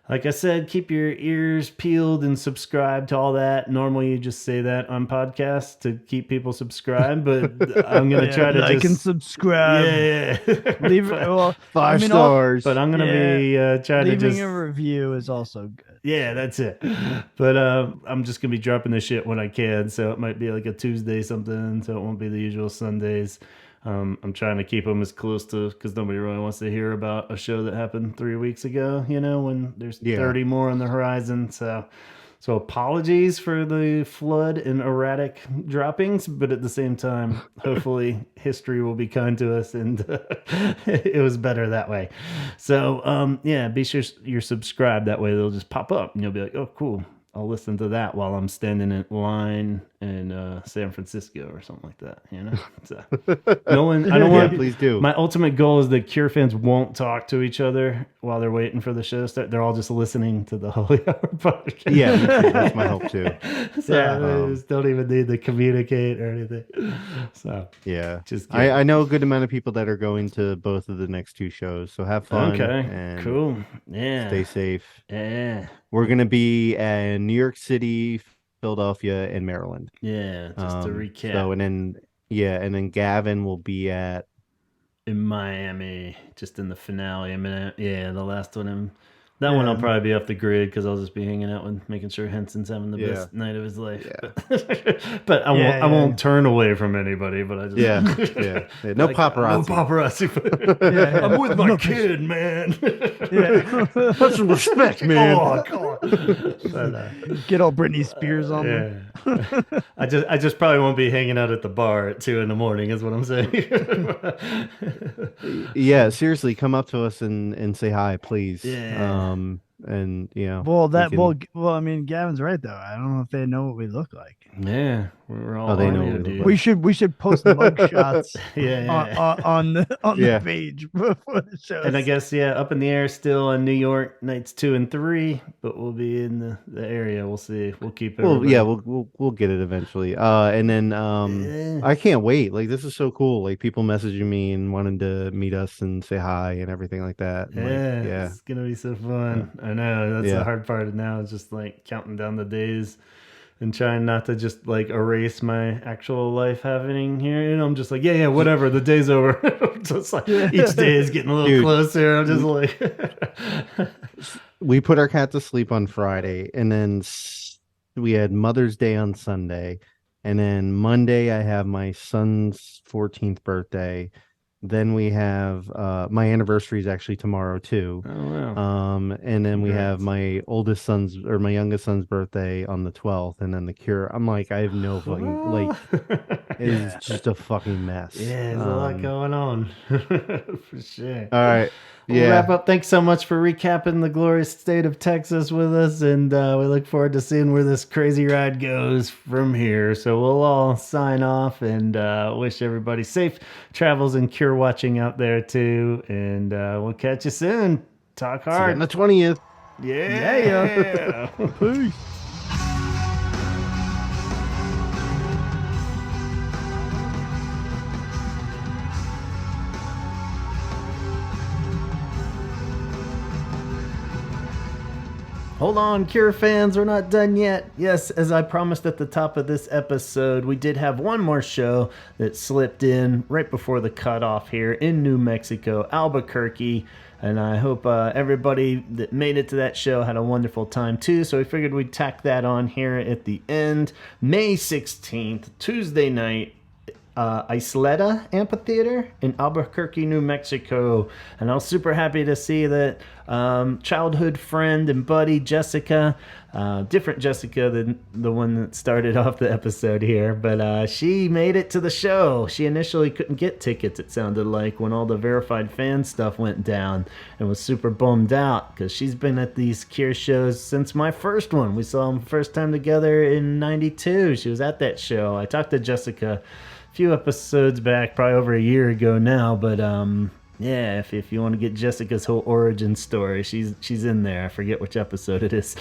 S1: like I said, keep your ears peeled and subscribe to all that. Normally you just say that on podcasts to keep people subscribed, but I'm going to try to
S3: like and subscribe.
S1: Yeah.
S3: Leave it,
S4: 5 stars.
S1: But I'm going to be trying to just...
S3: Leaving a review is also good.
S1: Yeah, that's it. But I'm just going to be dropping this shit when I can, so it might be like a Tuesday something, so it won't be the usual Sundays. I'm trying to keep them as close to, because nobody really wants to hear about a show that happened 3 weeks ago, when there's 30 more on the horizon. So apologies for the flood and erratic droppings, but at the same time, hopefully history will be kind to us, and it was better that way. So be sure you're subscribed. That way they'll just pop up and you'll be like, oh, cool. I'll listen to that while I'm standing in line in San Francisco or something like that. So, no one. I don't want.
S4: Please do.
S1: My ultimate goal is that Cure fans won't talk to each other while they're waiting for the show to start. They're all just listening to the Holy Hour podcast.
S4: Yeah, me too. That's my hope too.
S1: So they just don't even need to communicate or anything. So
S4: yeah,
S1: just
S4: I know a good amount of people that are going to both of the next 2 shows. So have fun.
S1: Okay.
S4: And
S1: cool. Yeah.
S4: Stay safe.
S1: Yeah.
S4: We're gonna be in New York City, Philadelphia, and Maryland.
S1: Yeah. Just to recap.
S4: So and then Gavin will be
S1: in Miami, just in the finale. I mean, the last one. That one I'll probably be off the grid because I'll just be hanging out with, making sure Henson's having the best night of his life.
S4: Yeah.
S1: But I won't turn away from anybody. But I just
S4: no paparazzi.
S1: No paparazzi. I'm with my kid, man.
S4: Have some respect, man.
S1: Oh God. But,
S3: get all Britney Spears on them.
S1: I just probably won't be hanging out at the bar at 2 a.m. is what I'm saying.
S4: Yeah, seriously, come up to us and say hi, please.
S1: Yeah.
S4: And
S3: I mean, Gavin's right though. I don't know if they know what we look like.
S1: Yeah, we're all.
S4: They know
S1: audio,
S4: what we look
S1: dude.
S4: like.
S3: We should post mug shots. On the page before the show.
S1: And I guess up in the air still in New York nights 2 and 3, but we'll be in the area. We'll see. We'll keep it.
S4: We'll get it eventually. And then I can't wait. Like, this is so cool. Like, people messaging me and wanting to meet us and say hi and everything like that. And
S1: it's gonna be so fun. I know that's the hard part now. It's just like counting down the days and trying not to just like erase my actual life happening here. I'm just like, whatever. The day's over. Just like each day is getting a little closer. I'm just like.
S4: We put our cat to sleep on Friday, and then we had Mother's Day on Sunday, and then Monday I have my son's 14th birthday. Then we have my anniversary is actually tomorrow too.
S1: Oh wow!
S4: And then we have my youngest son's birthday on the 12th, and then the Cure. I'm like, I have no fucking like. It's just a fucking mess.
S1: Yeah, there's a lot going on for sure.
S4: All right.
S1: We'll wrap up. Thanks so much for recapping the glorious state of Texas with us, and we look forward to seeing where this crazy ride goes from here. So we'll all sign off and wish everybody safe travels and Cure watching out there too. And we'll catch you soon. Talk hard.
S4: On the 20th.
S1: Yeah.
S3: Peace.
S1: Hold on, Cure fans, we're not done yet. Yes, as I promised at the top of this episode, we did have one more show that slipped in right before the cutoff here in New Mexico, Albuquerque. And I hope everybody that made it to that show had a wonderful time too. So we figured we'd tack that on here at the end. May 16th, Tuesday night, Isleta Amphitheater in Albuquerque, New Mexico. And I was super happy to see that childhood friend and buddy Jessica, different Jessica than the one that started off the episode here, but she made it to the show. She initially couldn't get tickets, it sounded like, when all the verified fan stuff went down, and was super bummed out because she's been at these Cure shows since my first one. We saw them first time together in '92. She was at that show. I talked to Jessica few episodes back, probably over a year ago now, but if you want to get Jessica's whole origin story, she's in there. I forget which episode it is,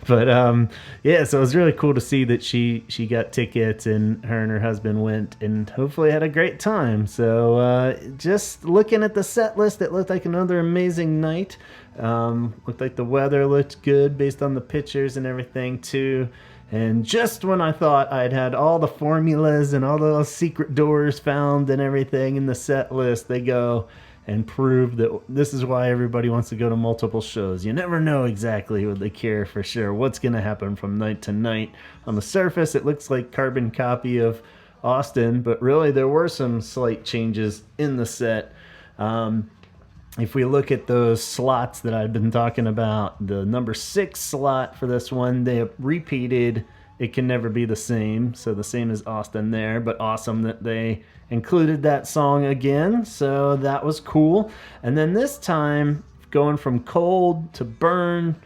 S1: but so it was really cool to see that she got tickets and her husband went and hopefully had a great time. So just looking at the set list, it looked like another amazing night. Looked like the weather looked good based on the pictures and everything too. And just when I thought I'd had all the formulas and all the secret doors found and everything in the set list, they go and prove that this is why everybody wants to go to multiple shows. You never know exactly with the Cure for sure what's going to happen from night to night. On the surface, it looks like carbon copy of Austin, but really there were some slight changes in the set. If we look at those slots that I've been talking about, the number 6 slot for this one, they have repeated It Can Never Be the Same. So the same as Austin there, but awesome that they included that song again. So that was cool. And then this time, going from Cold to Burn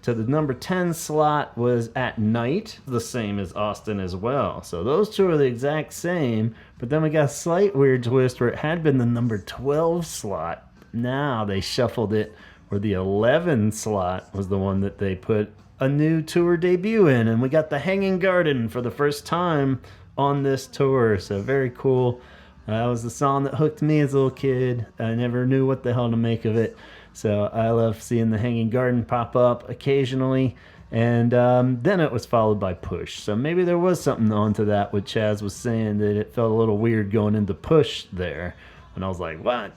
S1: to the number 10 slot was At Night, the same as Austin as well. So those two are the exact same, but then we got a slight weird twist where it had been the number 12 slot. Now they shuffled it where the 11 slot was the one that they put a new tour debut in, and we got The Hanging Garden for the first time on this tour. So very cool. That was the song that hooked me as a little kid. I never knew what the hell to make of it. So I love seeing The Hanging Garden pop up occasionally. And then it was followed by Push. So maybe there was something onto that, what Chaz was saying, that it felt a little weird going into Push there. And I was like, what?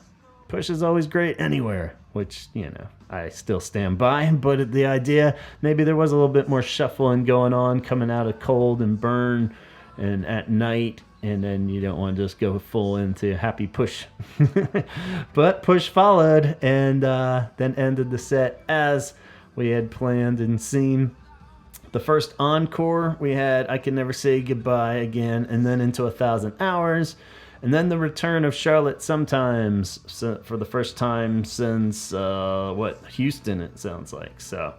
S1: Push is always great anywhere, which, you know, I still stand by. But the idea, maybe there was a little bit more shuffling going on, coming out of Cold and Burn and At Night. And then you don't want to just go full into Happy Push. But Push followed and then ended the set as we had planned and seen. The first encore, we had I Can Never Say Goodbye Again, and then Into 1,000 Hours. And then the return of Charlotte Sometimes, so for the first time since, Houston, it sounds like. So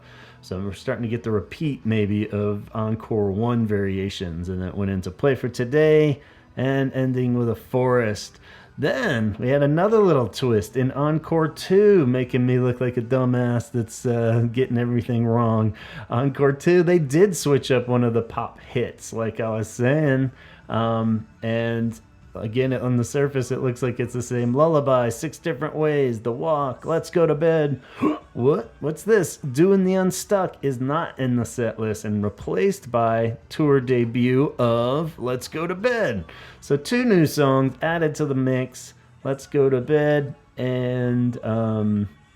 S1: we're starting to get the repeat, maybe, of Encore 1 variations. And it went into Play for Today and ending with A Forest. Then we had another little twist in Encore 2, making me look like a dumbass that's getting everything wrong. Encore 2, they did switch up one of the pop hits, like I was saying. And again, on the surface, it looks like it's the same. Lullaby, 6 Different Ways, The Walk, Let's Go to Bed. What? What's this? Doing the Unstuck is not in the set list and replaced by tour debut of Let's Go to Bed. So 2 new songs added to the mix. Let's Go to Bed and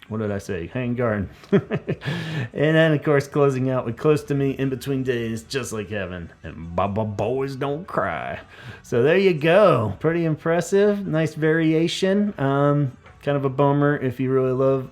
S1: what did I say? Hang Garden. And then, of course, closing out with Close to Me, In Between Days, Just Like Heaven, and Baba Boys Don't Cry. So there you go. Pretty impressive. Nice variation. Kind of a bummer if you really love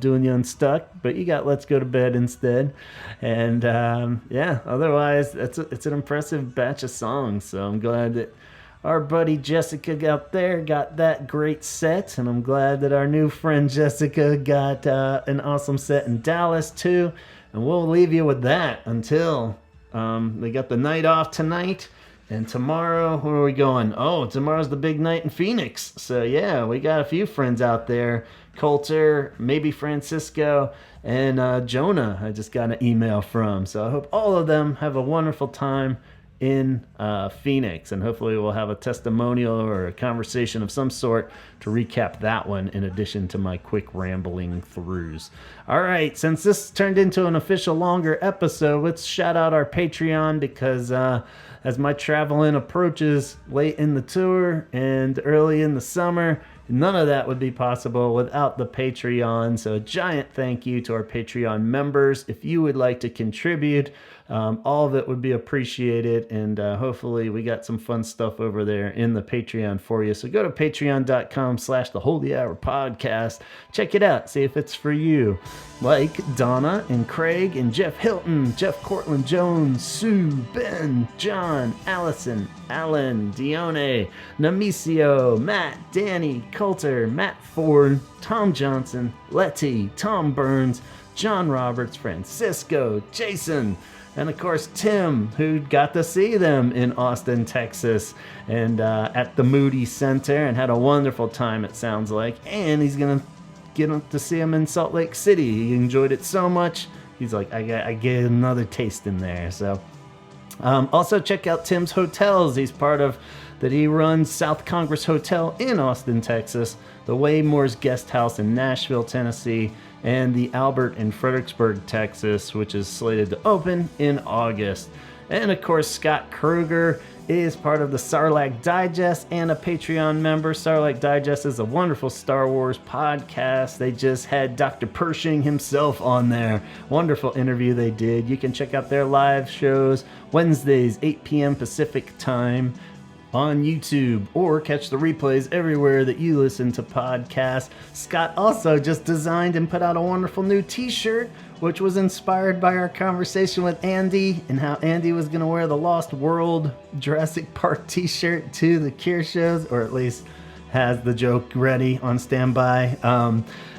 S1: doing the Unstuck, but you got Let's Go to Bed instead. And otherwise, it's an impressive batch of songs. So I'm glad that our buddy Jessica out there got that great set, and I'm glad that our new friend Jessica got an awesome set in Dallas too. And we'll leave you with that until they got the night off tonight. And tomorrow, where are we going? Oh, tomorrow's the big night in Phoenix. So yeah, we got a few friends out there. Coulter, maybe Francisco, and Jonah I just got an email from. So I hope all of them have a wonderful time in Phoenix, and hopefully we'll have a testimonial or a conversation of some sort to recap that one in addition to my quick rambling throughs. All right, since this turned into an official longer episode, let's shout out our Patreon, because as my traveling approaches late in the tour and early in the summer, none of that would be possible without the Patreon. So a giant thank you to our Patreon members. If you would like to contribute, all of it would be appreciated, and hopefully we got some fun stuff over there in the Patreon for you. So go to patreon.com/The Holy Hour Podcast. Check it out. See if it's for you. Like Donna and Craig and Jeff Hilton, Jeff Cortland Jones, Sue, Ben, John, Allison, Alan, Dione, Namicio, Matt, Danny, Coulter, Matt Ford, Tom Johnson, Letty, Tom Burns, John Roberts, Francisco, Jason, and of course Tim, who got to see them in Austin, Texas, and at the Moody Center, and had a wonderful time, it sounds like. And he's gonna get to see him in Salt Lake City. He enjoyed it so much, he's like, I get another taste in there. So also check out Tim's hotels. He's part of that. He runs South Congress Hotel in Austin, Texas, the Waymore's Guest House in Nashville, Tennessee, and the Albert in Fredericksburg, Texas, which is slated to open in August. And of course, Scott Kruger is part of the Sarlacc Digest and a Patreon member. Sarlacc Digest is a wonderful Star Wars podcast. They just had Dr. Pershing himself on there. Wonderful interview they did. You can check out their live shows Wednesdays, 8 p.m. Pacific time on YouTube, or catch the replays everywhere that you listen to podcasts. Scott also just designed and put out a wonderful new t-shirt, which was inspired by our conversation with Andy and how Andy was going to wear the Lost World Jurassic Park t-shirt to the Cure shows, or at least has the joke ready on standby.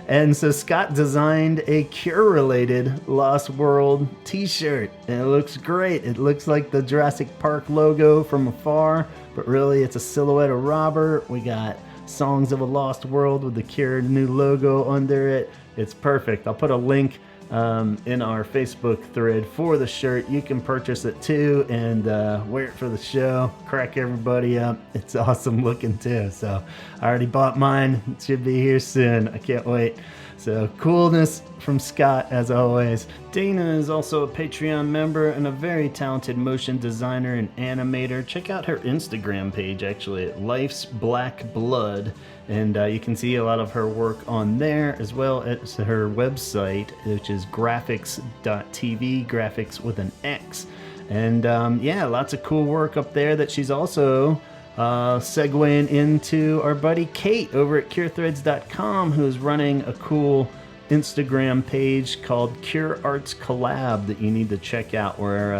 S1: And so Scott designed a Cure-related Lost World t-shirt, and it looks great. It looks like the Jurassic Park logo from afar, but really it's a silhouette of Robert. We got Songs of a Lost World with the Cure new logo under it. It's perfect. I'll put a link in our Facebook thread for the shirt. You can purchase it too and wear it for the show, crack everybody up. It's awesome looking too. So I already bought mine. It should be here soon. I can't wait. So coolness from Scott as always. Dana is also a Patreon member and a very talented motion designer and animator. Check out her Instagram page actually at Life's Black Blood, and you can see a lot of her work on there, as well as her website, which is graphics.tv, graphics with an X. And yeah, lots of cool work up there that she's also segueing into our buddy Kate over at curethreads.com, who's running a cool Instagram page called Cure Arts Collab that you need to check out, where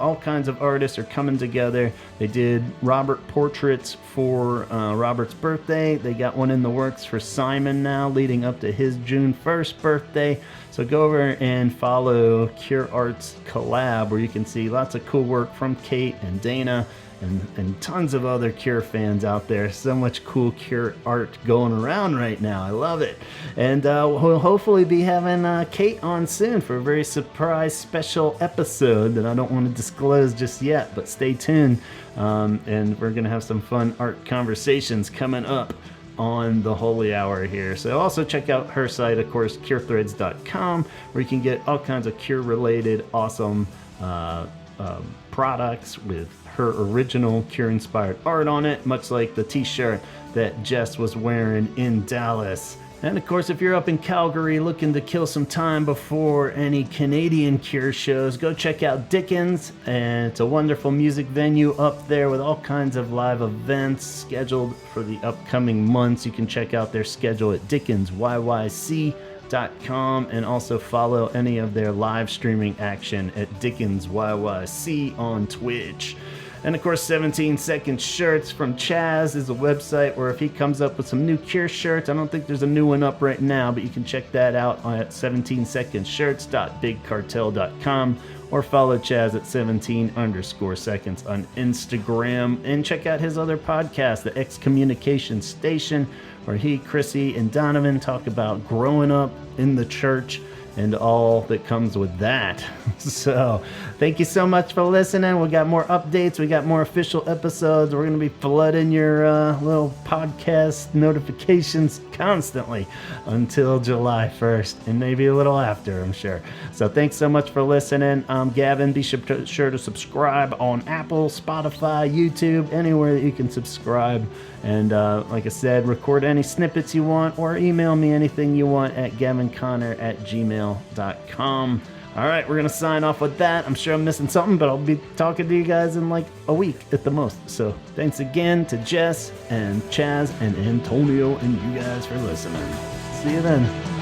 S1: all kinds of artists are coming together. They did Robert portraits for Robert's birthday. They got one in the works for Simon now, leading up to his June 1st birthday. So go over and follow Cure Arts Collab, where you can see lots of cool work from Kate and Dana and tons of other Cure fans out there. So much cool Cure art going around right now. I love it. And we'll hopefully be having Kate on soon for a very surprise special episode that I don't want to disclose just yet, but stay tuned. And we're going to have some fun art conversations coming up on the Holy Hour here. So also check out her site, of course, curethreads.com, where you can get all kinds of Cure-related awesome products with her original Cure-inspired art on it, much like the t-shirt that Jess was wearing in Dallas. And of course, if you're up in Calgary looking to kill some time before any Canadian Cure shows, go check out Dickens. And it's a wonderful music venue up there with all kinds of live events scheduled for the upcoming months. You can check out their schedule at dickensyyc.com, and also follow any of their live streaming action at Dickens YYC on Twitch. And of course, 17 Second Shirts from Chaz is a website where if he comes up with some new Cure shirts, I don't think there's a new one up right now, but you can check that out at 17secondshirts.bigcartel.com, or follow Chaz at 17_seconds on Instagram. And check out his other podcast, the Excommunication Station, where he, Chrissy, and Donovan talk about growing up in the church and all that comes with that. So thank you so much for listening. We got more updates. We got more official episodes. We're going to be flooding your little podcast notifications constantly until July 1st, and maybe a little after, I'm sure. So thanks so much for listening. I'm Gavin. Be sure to subscribe on Apple, Spotify, YouTube, anywhere that you can subscribe. And like I said, record any snippets you want, or email me anything you want at gavinconnor@gmail.com. All right, we're going to sign off with that. I'm sure I'm missing something, but I'll be talking to you guys in like a week at the most. So thanks again to Jess and Chaz and Antonio and you guys for listening. See you then.